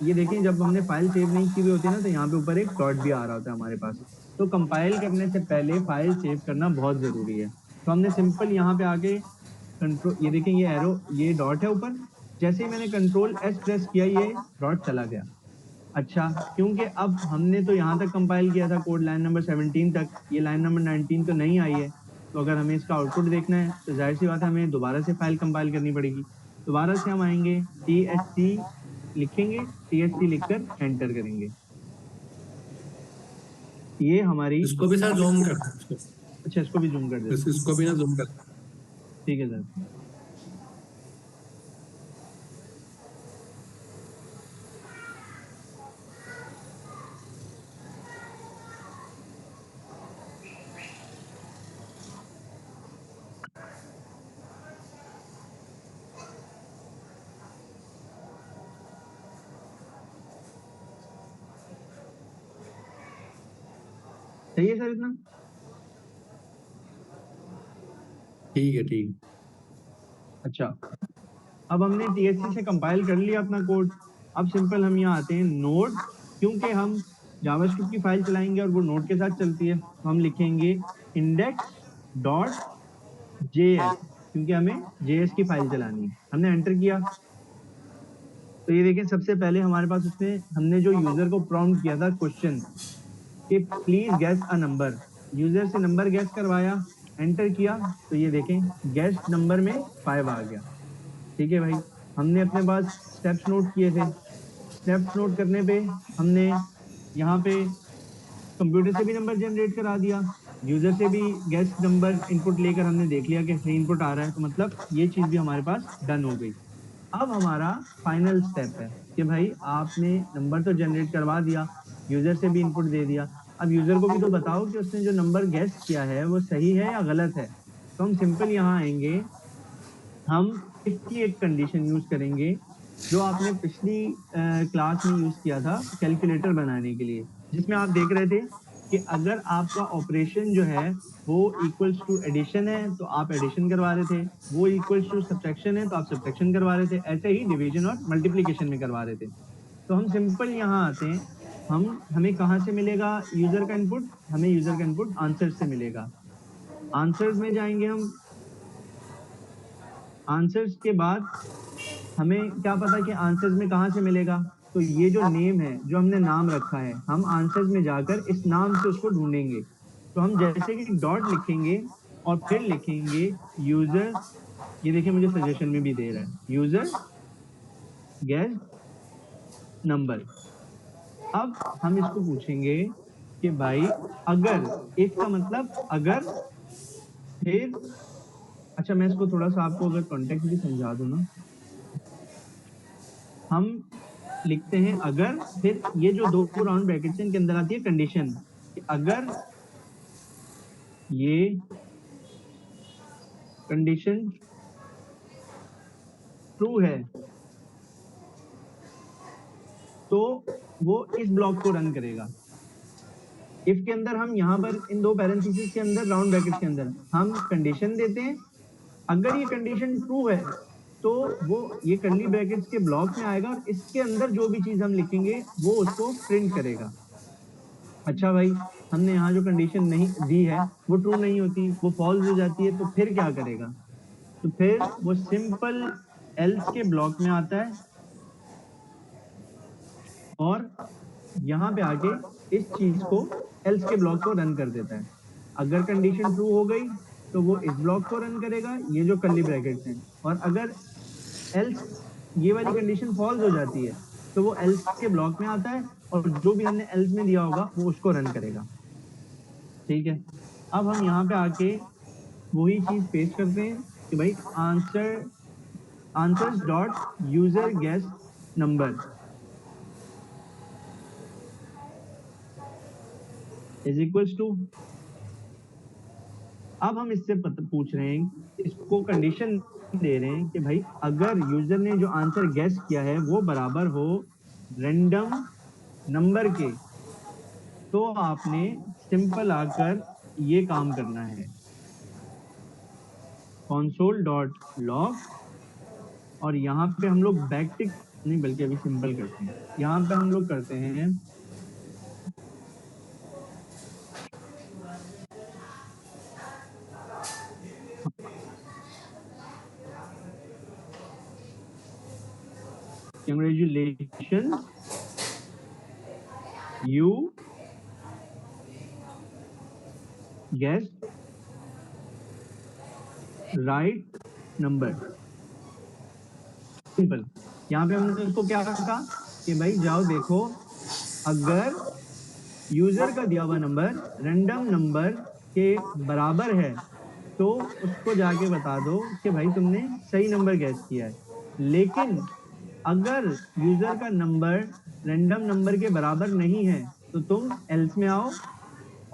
ये देखें, जब हमने फाइल सेव नहीं की हुई होती है ना तो यहाँ पे ऊपर एक डॉट भी आ रहा होता है हमारे पास। तो कंपाइल करने से पहले फाइल सेव करना बहुत जरूरी है। तो हमने सिंपल यहाँ पे आके कंट्रोल, ये देखें ये एरो, ये डॉट है ऊपर, जैसे ही मैंने कंट्रोल एस प्रेस किया ये डॉट चला गया। अच्छा, क्योंकि अब हमने तो यहाँ तक कंपाइल किया था कोड लाइन नंबर 17 तक, ये लाइन नंबर 19 तो नहीं आई है। तो अगर हमें इसका आउटपुट देखना है तो जाहिर सी बात है हमें दोबारा से फाइल कंपाइल करनी पड़ेगी। दोबारा से हम आएंगे, टी एच सी लिखेंगे, टी एच सी लिखकर एंटर करेंगे। ये हमारी, इसको भी सर जूम कर दें, अच्छा इसको भी जूम कर देते हैं। इसको भी ना जूम कर। ठीक है सर। सही है सर इतना? ठीक है, ठीक। अच्छा, अब हमने TSC से कंपाइल कर लिया अपना कोड। अब सिंपल हम यहाँ आते हैं नोड, क्योंकि हम जावास्क्रिप्ट की फाइल चलाएंगे और वो नोड के साथ चलती है, तो हम लिखेंगे index.js, क्योंकि हमें JS की फाइल चलानी है। हमने एंटर किया तो ये देखें, सबसे पहले हमारे पास उसने हमने जो यूजर को प्रॉम्प्ट किया था क्वेश्चन कि please gas a number, user से नंबर गैस करवाया, एंटर किया तो ये देखें गैस नंबर में 5 आ गया। ठीक है भाई, हमने अपने पास स्टेप्स नोट किए थे, स्टेप्स नोट करने पे हमने यहाँ पे कंप्यूटर से भी नंबर जनरेट करा दिया, यूजर से भी गैस नंबर इनपुट लेकर हमने देख लिया कि सही इनपुट आ रहा है, तो मतलब ये चीज भी हमारे पास डन हो गई। अब हमारा फाइनल स्टेप है कि भाई आपने नंबर तो जनरेट करवा दिया, यूजर से भी इनपुट दे दिया, अब यूजर को भी तो बताओ कि उसने जो नंबर गैस किया है वो सही है या गलत है। तो हम सिंपल यहाँ आएंगे, हम इफ की एक कंडीशन यूज करेंगे जो आपने पिछली क्लास में यूज किया था कैलकुलेटर बनाने के लिए, जिसमें आप देख रहे थे कि अगर आपका ऑपरेशन जो है वो इक्वल्स टू एडिशन है तो आप एडिशन करवा रहे थे, वो इक्वल्स टू सब्ट्रैक्शन है तो आप सब्ट्रैक्शन करवा रहे थे, ऐसे ही डिवीजन और मल्टीप्लीकेशन में करवा रहे थे। तो हम सिंपल यहाँ आते हैं, हमें कहाँ से मिलेगा यूजर का इनपुट? हमें यूजर का इनपुट आंसर से मिलेगा। आंसर्स में जाएंगे हम, आंसर्स के बाद हमें क्या पता कि आंसर्स में कहाँ से मिलेगा, तो ये जो नेम है, जो हमने नाम रखा है, हम आंसर्स में जाकर इस नाम से उसको ढूंढेंगे। तो हम जैसे कि डॉट लिखेंगे और फिर लिखेंगे यूजर, ये देखिए मुझे सजेशन में भी दे रहा है यूजर गेस नंबर। अब हम इसको पूछेंगे कि भाई अगर, इफ का मतलब अगर, फिर अच्छा मैं इसको थोड़ा सा आपको अगर कॉन्टेक्स्ट भी समझा दूं ना, हम लिखते हैं अगर, फिर ये जो दो राउंड ब्रैकेट्स हैं इनके अंदर आती है कंडीशन कि अगर ये कंडीशन ट्रू है तो वो इस ब्लॉक को रन करेगा। इफ के अंदर हम यहाँ पर इन दो पैरेंथेसिस के अंदर राउंड ब्रैकेट्स के अंदर हम कंडीशन देते हैं, अगर ये कंडीशन ट्रू है तो वो ये कर्ली ब्रैकेट्स के ब्लॉक में आएगा और इसके अंदर जो भी चीज हम लिखेंगे वो उसको प्रिंट करेगा। अच्छा भाई, हमने यहाँ जो कंडीशन नहीं दी है वो ट्रू नहीं होती, वो फॉल्स हो जाती है, तो फिर क्या करेगा? तो फिर वो सिंपल एल्स के ब्लॉक में आता है और यहाँ पे आके इस चीज को, एल्स के ब्लॉक को रन कर देता है। अगर कंडीशन ट्रू हो गई तो वो इस ब्लॉक को रन करेगा, ये जो कर्ली ब्रैकेट्स हैं, और अगर एल्स ये वाली कंडीशन फॉल्स हो जाती है तो वो एल्स के ब्लॉक में आता है और जो भी हमने एल्स में दिया होगा वो उसको रन करेगा। ठीक है, अब हम यहाँ पे आके वही चीज पेस्ट करते हैं कि भाई answers dot user guess number is equals to, अब हम इससे पूछ रहे हैं, इसको कंडीशन दे रहे हैं कि भाई अगर यूजर ने जो आंसर गेस किया है वो बराबर हो रैंडम नंबर के, तो आपने सिंपल आकर ये काम करना है console डॉट लॉग, और यहाँ पे हम लोग बैकटिक नहीं बल्कि अभी सिंपल करते हैं, यहाँ पे हम लोग करते हैं congratulations you guessed right number। Simple, यहाँ पे हमने उसको क्या कहा कि भाई जाओ देखो अगर यूजर का दिया हुआ नंबर रैंडम नंबर के बराबर है तो उसको जाके बता दो कि भाई तुमने सही नंबर गैस किया है। लेकिन अगर यूजर का नंबर रैंडम नंबर के बराबर नहीं है तो तुम एल्स में आओ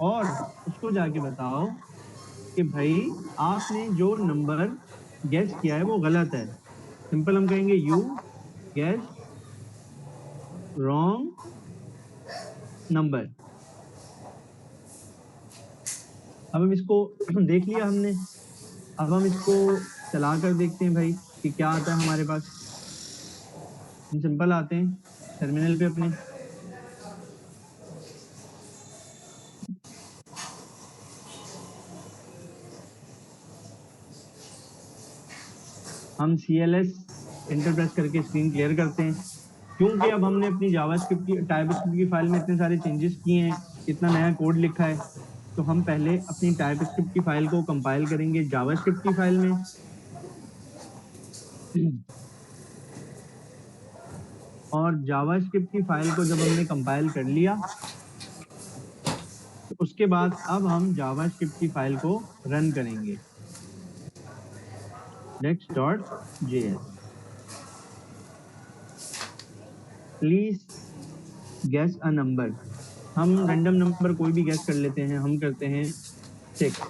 और उसको जाके बताओ कि भाई आपने जो नंबर गैस किया है वो गलत है। सिंपल हम कहेंगे यू गैस रॉन्ग नंबर। अब हम इसको देख लिया हमने, अब हम इसको चला कर देखते हैं भाई कि क्या आता है हमारे पास। हम सिंपल आते हैं टर्मिनल पे अपने, हम CLS एंटर प्रेस करके स्क्रीन क्लियर करते हैं, क्योंकि अब हमने अपनी जावास्क्रिप्ट की टाइपस्क्रिप्ट की फाइल में इतने सारे चेंजेस किए हैं, इतना नया कोड लिखा है, तो हम पहले अपनी टाइपस्क्रिप्ट की फाइल को कंपाइल करेंगे जावास्क्रिप्ट की फाइल में। और जावास्क्रिप्ट की फाइल को जब हमने कंपाइल कर लिया, तो उसके बाद अब हम जावास्क्रिप्ट की फाइल को रन करेंगे next.js। Please guess a number, हम रैंडम नंबर कोई भी गेस कर लेते हैं, हम करते हैं 6।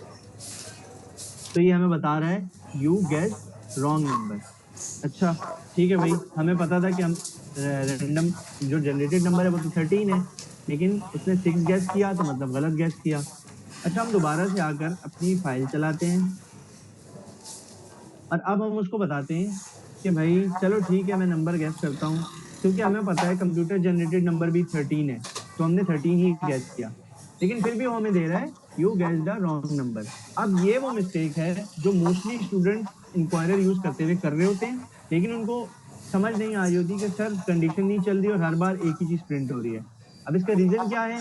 तो ये हमें बता रहा है यू गेस रॉन्ग नंबर। अच्छा ठीक है भाई, हमें पता था कि हम रैंडम जो जनरेटेड नंबर है वो तो 13 है, लेकिन उसने 6 गेस किया तो मतलब गलत गेस किया। अच्छा हम दोबारा से आकर अपनी फाइल चलाते हैं और अब हम उसको बताते हैं कि भाई चलो ठीक है मैं नंबर गेस करता हूँ, क्योंकि हमें पता है कंप्यूटर जनरेटेड नंबर भी 13 है, तो हमने 13 ही गेस किया, लेकिन फिर भी वो हमें दे रहा है you guess the wrong number. अब ये वो मिस्टेक है जो मोस्टली स्टूडेंट इंक्वायरर यूज करते हुए कर रहे होते हैं, लेकिन उनको समझ नहीं आ रही होती कि सर कंडीशन नहीं चल रही और हर बार एक ही चीज प्रिंट हो रही है। अब इसका रीजन क्या है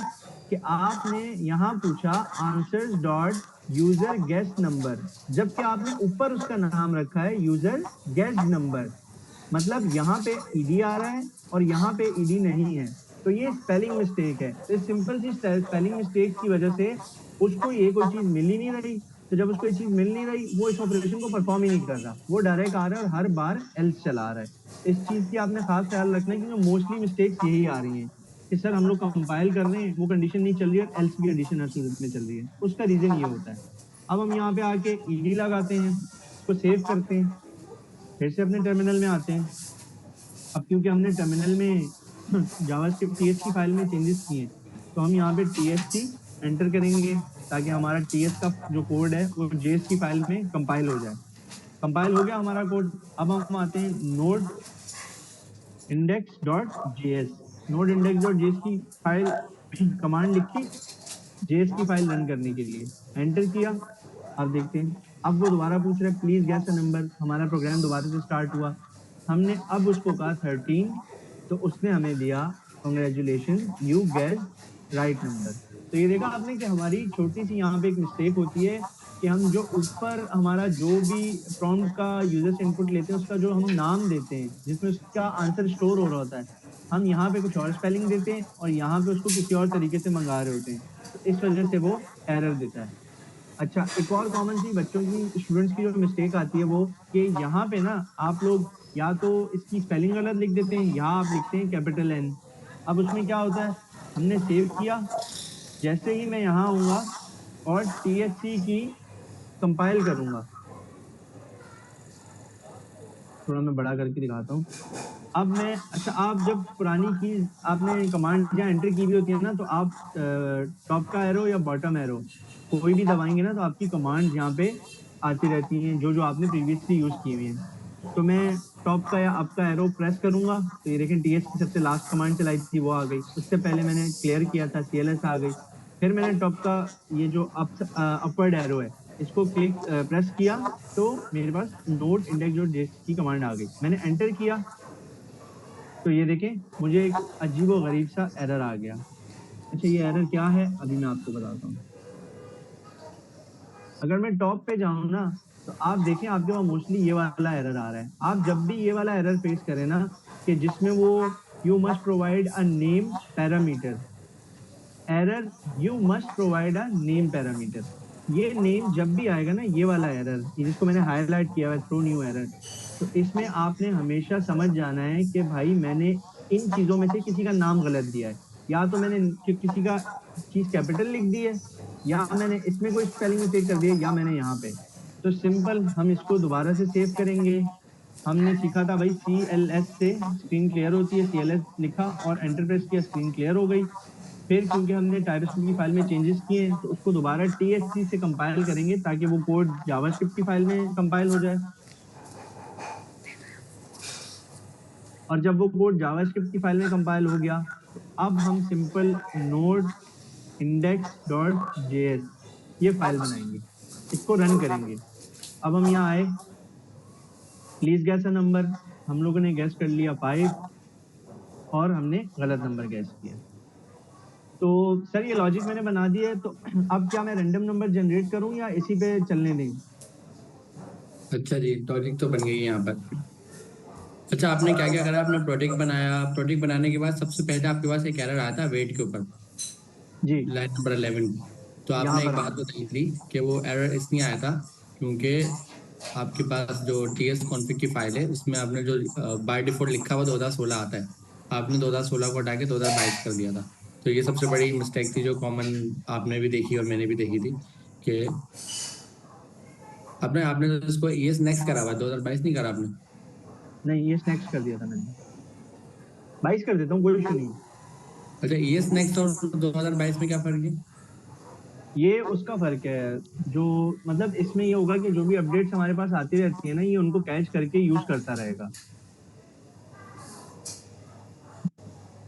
कि आपने यहाँ पूछा answers dot user guest number, जबकि आपने ऊपर उसका नाम रखा है यूजर गेस्ट नंबर, मतलब यहाँ पे ईडी आ रहा है और यहाँ पे ईडी नहीं है, तो ये स्पेलिंग मिस्टेक है। तो सिंपल सी स्पेलिंग मिस्टेक की वजह से उसको ये कोई चीज मिल ही नहीं रही, तो जब उसको ये चीज मिल नहीं रही वो इस ऑपरेशन को परफॉर्म ही नहीं कर रहा, वो डायरेक्ट आ रहा है और हर बार एल्स चला रहा है। इस चीज की आपने खास ख्याल रखना है, क्योंकि मोस्टली मिस्टेक्स यही आ रही हैं कि सर हम लोग कंपाइल कर रहे हैं, वो कंडीशन नहीं चल रही है और एल्स की कंडीशन हर सूरत में चल रही है, उसका रीजन ये होता है। अब हम यहाँ पे आके ईडी लगाते हैं, इसको सेव करते हैं, फिर से अपने टर्मिनल में आते हैं। अब क्योंकि हमने टर्मिनल में जावास्क्रिप्ट टीएस की फाइल में चेंजेस किए हैं, तो हम यहाँ पे टीएसटी एंटर करेंगे ताकि हमारा टीएस का जो कोड है वो जेएस की फाइल में कंपाइल हो जाए। कंपाइल हो गया हमारा कोड। अब हम आते हैं नोड index.js, नोड index.js की फाइल कमांड लिखी जेएस की फाइल रन करने के लिए, एंटर किया। अब देखते हैं, अब वो दोबारा पूछ रहा है प्लीज गेस अ नंबर, हमारा प्रोग्राम दोबारा से स्टार्ट हुआ, हमने अब उसको कहा 13, तो उसने हमें दिया congratulation you guess right number. तो ये देखा आपने कि हमारी छोटी सी यहाँ पे एक मिस्टेक होती है कि हम जो ऊपर हमारा जो भी प्रॉम्प्ट का यूजर से इनपुट लेते हैं उसका जो हम नाम देते हैं जिसमें उसका आंसर स्टोर हो रहा होता है, हम यहाँ पे कुछ और स्पेलिंग देते हैं और यहाँ पे उसको किसी और तरीके से मंगा रहे होते हैं, तो इस वजह से वो एरर देता है। अच्छा एक और कॉमन सी बच्चों की स्टूडेंट्स की जो मिस्टेक आती है वो कि यहाँ पे ना आप लोग या तो इसकी स्पेलिंग गलत लिख देते हैं, यहाँ आप लिखते हैं कैपिटल एन। अब उसमें क्या होता है, हमने सेव किया, जैसे ही मैं यहाँ आऊंगा और टीएससी की कंपाइल करूंगा, थोड़ा मैं बड़ा करके दिखाता हूँ। अब मैं, अच्छा आप जब पुरानी की आपने कमांड जहाँ एंटर की हुई होती है ना, तो आप टॉप का एरो या बॉटम एरो कोई भी दबाएंगे ना तो आपकी कमांड यहाँ पे आती रहती हैं जो जो आपने प्रीवियसली यूज की हुई हैं। तो मैं टॉप का या अप का एरो प्रेस करूंगा तो ये देखें टीएस की सबसे लास्ट कमांड चलाई थी वो आ गई, उससे पहले मैंने क्लियर किया था सीएलएस आ गई, फिर मैंने टॉप का ये जो अपवर्ड एरो है इसको क्लिक प्रेस किया तो मेरे पास नोड index.js की कमांड आ गई, मैंने एंटर किया तो ये देखें मुझे एक अजीब व गरीब सा एरर आ गया। अच्छा ये एरर क्या है अभी मैं आपको बताता हूँ। अगर मैं टॉप पे जाऊं ना तो आप देखें आपके पास मोस्टली ये वाला एरर आ रहा है। आप जब भी ये वाला एरर फेस करें ना कि जिसमें वो you must provide a name parameter, error you must provide a name parameter, ये नेम जब भी आएगा ना ये वाला एरर जिसको मैंने हाईलाइट किया है थ्रो न्यू एरर, तो इसमें आपने हमेशा समझ जाना है कि भाई मैंने इन चीजों में से किसी का नाम गलत दिया है, या तो मैंने किसी का चीज कैपिटल लिख दी है, या मैंने इसमें कोई स्पेलिंग मिस्टेक कर दी है, या मैंने यहाँ पे। तो सिंपल हम इसको दोबारा से सेव करेंगे। हमने सीखा था भाई CLS से स्क्रीन क्लियर होती है, CLS लिखा और एंटर प्रेस किया, स्क्रीन क्लियर हो गई। फिर क्योंकि हमने टाइपस्क्रिप्ट की फाइल में चेंजेस किए हैं, तो उसको दोबारा TSC से कंपाइल करेंगे ताकि वो कोड जावास्क्रिप्ट की फाइल में कंपाइल हो जाए। और जब वो कोड जावास्क्रिप्ट की फाइल में कंपाइल हो गया, तो अब हम सिंपल नोड index.js ये फाइल बनाएंगे, इसको रन करेंगे। अब हम यहाँ आए, प्लीज गैस अ नंबर, हम लोगों ने गैस कर लिया 5 और हमने गलत नंबर गैस किया। तो सर ये लॉजिक मैंने बना दिया है, तो अब क्या मैं रैंडम नंबर जनरेट करूं या इसी पे चलने दें? अच्छा जी, लॉजिक तो बन गई है यहाँ पर। अच्छा, आपने क्या क्या करा? आपने प्रोजेक्ट बनाया, प्रोजेक्ट बनाने के बाद सबसे पहले आपके पास एक एरर आया था वेट के ऊपर, जी, लाइन नंबर 11। तो यहाँ आपने एक पर बात आना। बताई थी कि वो एरर इसलिए आया था क्योंकि आपके पास जो टीएस कॉन्फ़िग की फाइल है उसमें आपने जो बाय डिफॉल्ट लिखा हुआ 2016 आता है, आपने 2016 को हटा के 2022 कर दिया था। तो ये सबसे बड़ी मिस्टेक थी जो कॉमन आपने भी देखी और मैंने भी देखी थी कि आपने आपने तो इसको ईएस नेक्स्ट करा हुआ है, 2022 नहीं करा आपने। नहीं, ये नेक्स्ट कर दिया था मैंने, 22 कर देता हूँ, कोई इशू नहीं। अच्छा, ईएस नेक्स्ट और 2022 में क्या फर्क है? ये उसका फर्क है, जो मतलब इसमें ये होगा कि जो भी अपडेट्स हमारे पास आती रहती है ना, ये उनको कैच करके यूज करता रहेगा।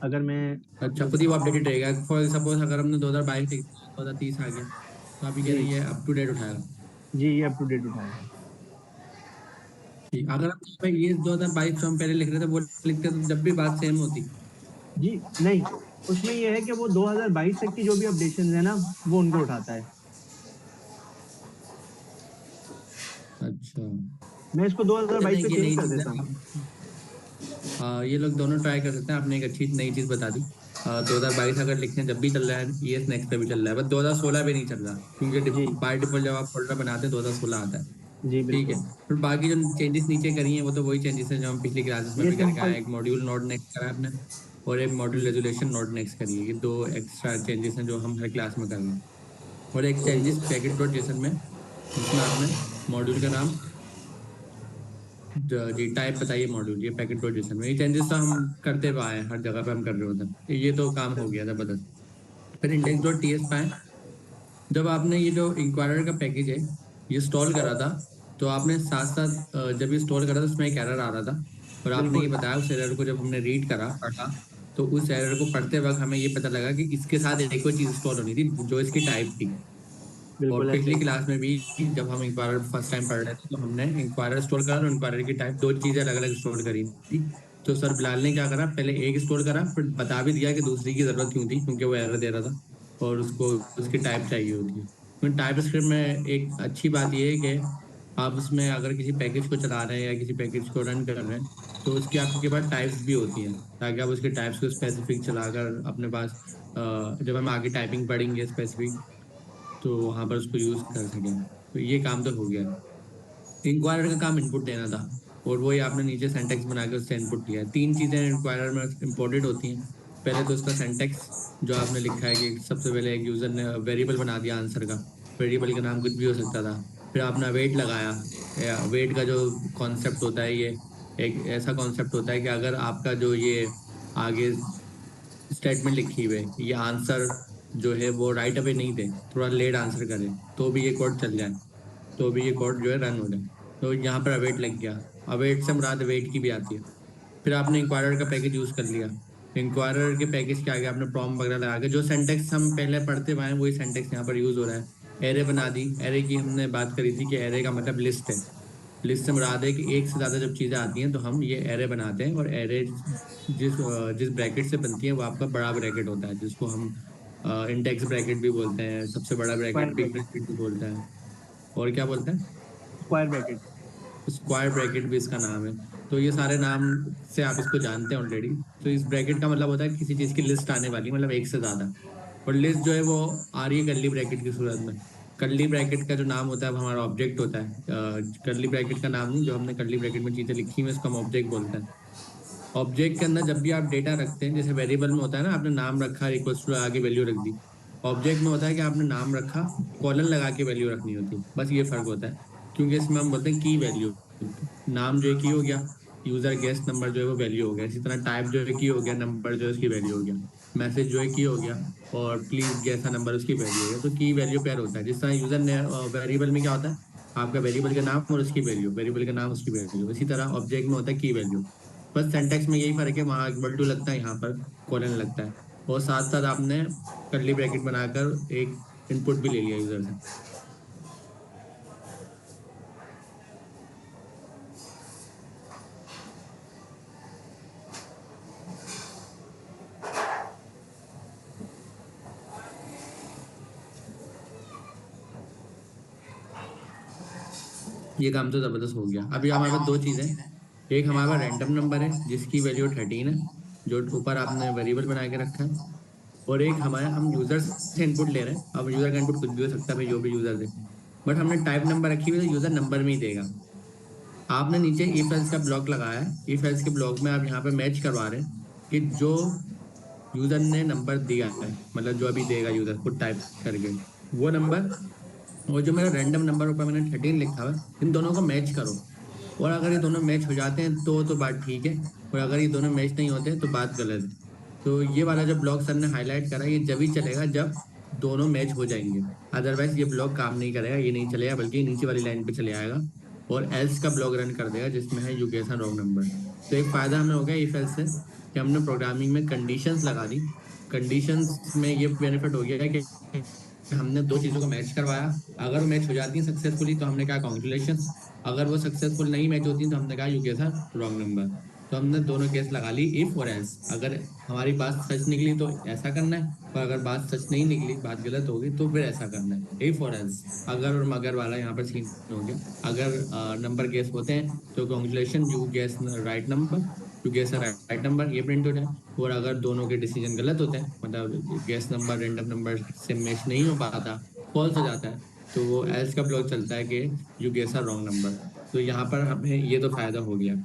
अगर मैं अच्छा, खुद ही वो अपडेटेड रहेगा। फॉर सपोज अगर हमने 2022 लिख दिया, 2030 आ गया, तो आप ये कह जी रहे हैं ये अप टू डेट उठाएगा। जी, ये अप टू डेट उठाएगा। ठीक, अगर हम ये 2022 जो हम पहले लिख रहे थे वो लिखते तो जब भी बात सेम होती। जी नहीं, उसमें ये है कि वो 2022 तक की जो भी अपडेशन है ना, वो उनको उठाता है। अच्छा, मैं इसको चलिए 2022 पे ये चेंज नई कर चीज है देता हूँ। हाँ, ये लोग दोनों ट्राई कर सकते हैं। आपने एक अच्छी नई चीज बता दी। 2022 अगर लिखने जब भी चल रहा है, ये नेक्स्ट पे भी चल रहा है, बस 2016 पे नहीं चल रहा क्योंकि जी बाय डिफॉल्ट जब आप फोल्डर बनाते हैं 2016 आता है। जी ठीक है, बिल्कुल। फिर बाकी जो चेंजेस नीचे करी हैं वो तो वही चेंजेस हैं जो हम पिछली क्लासेस में ये भी करके आए सिंपल। हैं। एक मॉड्यूल नोड नेक्स्ट करा है आपने, और एक मॉड्यूल जी रेजोल्यूशन नोड नेक्स्ट करी है। ये दो एक्स्ट्रा चेंजेस हैं जो हम हर क्लास में कर रहे हैं। और एक चेंजेस पैकेट डॉट जेसन में, जिसमें आपने मॉड्यूल का नाम जी टाइप बताइए मॉड्यूल, ये पैकेट डॉट जेसन में। ये चेंजेस तो हम करते हुए आए हैं, हर जगह पे हम कर रहे होते हैं। ये तो काम हो गया जबरदस्त। फिर इंडेक्स डॉट टीएस पाए, जब आपने ये जो इंक्वायरर का पैकेज है ये इंस्टॉल करा था, तो आपने साथ साथ जब ये इंस्टॉल करा था उसमें एक एरर आ रहा था, और आपने ये बिल्कुल बताया उस एरर को जब हमने रीड करा पढ़ा, तो उस एरर को पढ़ते वक्त हमें ये पता लगा कि इसके साथ एक और चीज इंस्टॉल होनी थी जो इसकी टाइप थी। और बिल्कुल ऐसे पिछली ही। क्लास में भी जब हम इंक्वायरर फर्स्ट टाइम पढ़ रहे थे तो हमने इंक्वायरर इंस्टॉल करा और इंक्वायरर की टाइप, दो चीजें अलग अलग इंस्टॉल करी थी। तो सर बिलाल ने क्या करा, पहले एक इंस्टॉल करा फिर बता भी दिया कि दूसरी की जरूरत क्यों थी, क्योंकि वो एरर दे रहा था और उसको उसकी टाइप चाहिए होती है। तो टाइप स्क्रिप्ट में एक अच्छी बात यह है कि आप उसमें अगर किसी पैकेज को चला रहे हैं या किसी पैकेज को रन कर रहे हैं तो उसकी आपके पास टाइप्स भी होती हैं, ताकि आप उसके टाइप्स को स्पेसिफिक चलाकर अपने पास जब हम आगे टाइपिंग पढ़ेंगे स्पेसिफिक, तो वहां पर उसको यूज कर सकें। तो ये काम तो हो गया। इंक्वायरर का काम इनपुट देना था, और वही आपने नीचे सेंटेक्स बना के उससे इनपुट लिया है। तीन चीजें इंक्वायरर में इंपोर्टेड होती हैं। पहले तो उसका सेंटेक्स, जो आपने लिखा है कि सबसे पहले एक यूजर ने वेरिएबल बना दिया आंसर का, वेरिएबल का नाम कुछ भी हो सकता था। फिर आपने वेट लगाया। वेट का जो कॉन्सेप्ट होता है, ये एक ऐसा कॉन्सेप्ट होता है कि अगर आपका जो ये आगे स्टेटमेंट लिखी हुई है, ये आंसर जो है वो राइट अवे नहीं दे, थोड़ा लेट आंसर करे, तो भी ये कोड चल जाए, तो भी ये कोड जो है रन हो जाए। तो यहाँ पर अवेट लग गया। अवेट से मुराद वेट की भी आती है। फिर आपने इंक्वायरर का पैकेज यूज कर लिया। इंक्वायरर के पैकेज के आगे आपने प्रॉम्प्ट वगैरह लगा के जो सेंटेक्स हम पहले पढ़ते हुए आए हैं, वही सेंटेक्स यहाँ पर यूज हो रहा है। एरे बना दी। एरे की हमने बात करी थी कि एरे का मतलब लिस्ट है। लिस्ट से मुराद है कि एक से ज्यादा जब चीजें आती हैं तो हम ये एरे बनाते हैं, और एरे जिस ब्रैकेट से बनती है वो आपका बड़ा ब्रैकेट होता है, जिसको हम इंडेक्स ब्रैकेट भी बोलते हैं, सबसे बड़ा bracket square big bracket. Bracket भी बोलते हैं। और क्या बोलते हैं? Square bracket. स्क्वायर ब्रैकेट भी इसका नाम है। तो ये सारे नाम से आप इसको जानते हैं ऑलरेडी। तो इस ब्रैकेट का मतलब होता है कि किसी चीज की लिस्ट आने वाली, मतलब एक से ज्यादा। और लिस्ट जो है वो आ रही है कर्ली ब्रैकेट की सूरत में। कर्ली ब्रैकेट का जो नाम होता है वो हमारा ऑब्जेक्ट होता है। कर्ली ब्रैकेट का नाम नहीं, जो हमने कर्ली ब्रैकेट में चीजें लिखी हुई है उसको हम ऑब्जेक्ट बोलते हैं। ऑब्जेक्ट के अंदर जब भी आप डेटा रखते हैं, जैसे वेरिएबल में होता है ना, आपने नाम रखा इक्वल्स टू आगे वैल्यू रख दी। ऑब्जेक्ट में होता है कि आपने नाम रखा, कॉलन लगा के वैल्यू रखनी होती है, बस ये फर्क होता है। क्योंकि इसमें हम बोलते हैं की वैल्यू। नाम जो है की हो गया, यूजर गेस्ट नंबर जो है वो वैल्यू हो गया, इसी तरह टाइप जो है की हो गया, नंबर जो है उसकी वैल्यू हो गया। मैसेज जो है की हो गया, और प्लीज जैसा नंबर उसकी वैल्यू हो गया, तो की वैल्यू पेयर होता है। जिस तरह यूजर ने वेरिएबल में क्या होता है, आपका वेरिएबल का नाम और उसकी वैल्यू, वेरिएबल का नाम उसकी वैल्यू, इसी तरह ऑब्जेक्ट में होता है की वैल्यू। बस सिंटैक्स में यही फर्क है, वहाँ इक्वल टू लगता है, यहाँ पर कोलन लगता है, और साथ साथ आपने कर्ली ब्रैकेट बनाकर एक इनपुट भी ले लिया यूजर से। ये काम तो जबरदस्त हो गया। अभी हमारे पास दो चीजें, एक हमारे पास रैंडम नंबर है जिसकी वैल्यू 13 है, जो ऊपर आपने वेरिएबल बना के रखा है, और एक हमारे हम यूजर से इनपुट ले रहे हैं। अब यूजर का इनपुट कुछ भी हो सकता है भाई, जो भी यूजर दे, बट हमने टाइप नंबर रखी हुई है, तो यूजर नंबर में ही देगा। आपने नीचे इफ एल्स का ब्लॉक लगाया है, इफ एल्स के ब्लॉक में आप यहाँ पे मैच करवा रहे हैं कि जो यूजर ने नंबर दिया है, मतलब जो अभी देगा यूजर खुद टाइप करके, वो नंबर और जो मेरा रैंडम नंबर ऊपर मैंने 13 लिखा हुआ है, इन दोनों को मैच करो। और अगर ये दोनों मैच हो जाते हैं तो बात ठीक है, और अगर ये दोनों मैच नहीं होते तो बात गलत है। तो ये वाला जो ब्लॉक सर ने हाईलाइट करा, ये जब ही चलेगा जब दोनों मैच हो जाएंगे, अदरवाइज ये ब्लॉक काम नहीं करेगा, ये नहीं चलेगा, बल्कि नीचे वाली लाइन पे चले आएगा और एल्स का ब्लॉक रन कर देगा जिसमें है you guess a wrong number. तो एक फायदा हमें हो गया इफ एल्स से कि हमने प्रोग्रामिंग में कंडीशंस लगा दी। कंडीशंस में ये बेनिफिट हो गया कि हमने दो चीजों को मैच करवाया, अगर वो मैच हो जाती है सक्सेसफुली तो हमने कहा कॉन्ग्रेचुलेशन, अगर वो सक्सेसफुल नहीं मैच होती तो हमने कहा you guess a wrong number. तो हमने दोनों केस लगा ली, इफ और एल्स। अगर हमारी बात सच निकली तो ऐसा करना है, और अगर बात सच नहीं निकली, बात गलत होगी, तो फिर ऐसा करना है, इफ और एल्स। अगर और मगर वाला यहाँ पर सीन हो गया। अगर नंबर गेस होते हैं तो congratulation, you guess right number, you guess right number, ये प्रिंट हो जाए। और अगर दोनों के डिसीजन गलत होते हैं, मतलब गेस नंबर रैंडम नंबर से मैच नहीं हो पाता, फॉल्स हो जाता है, तो वो एल्स का ब्लॉक चलता है कि you guess a wrong number. तो यहाँ पर हमें ये तो फायदा हो गया।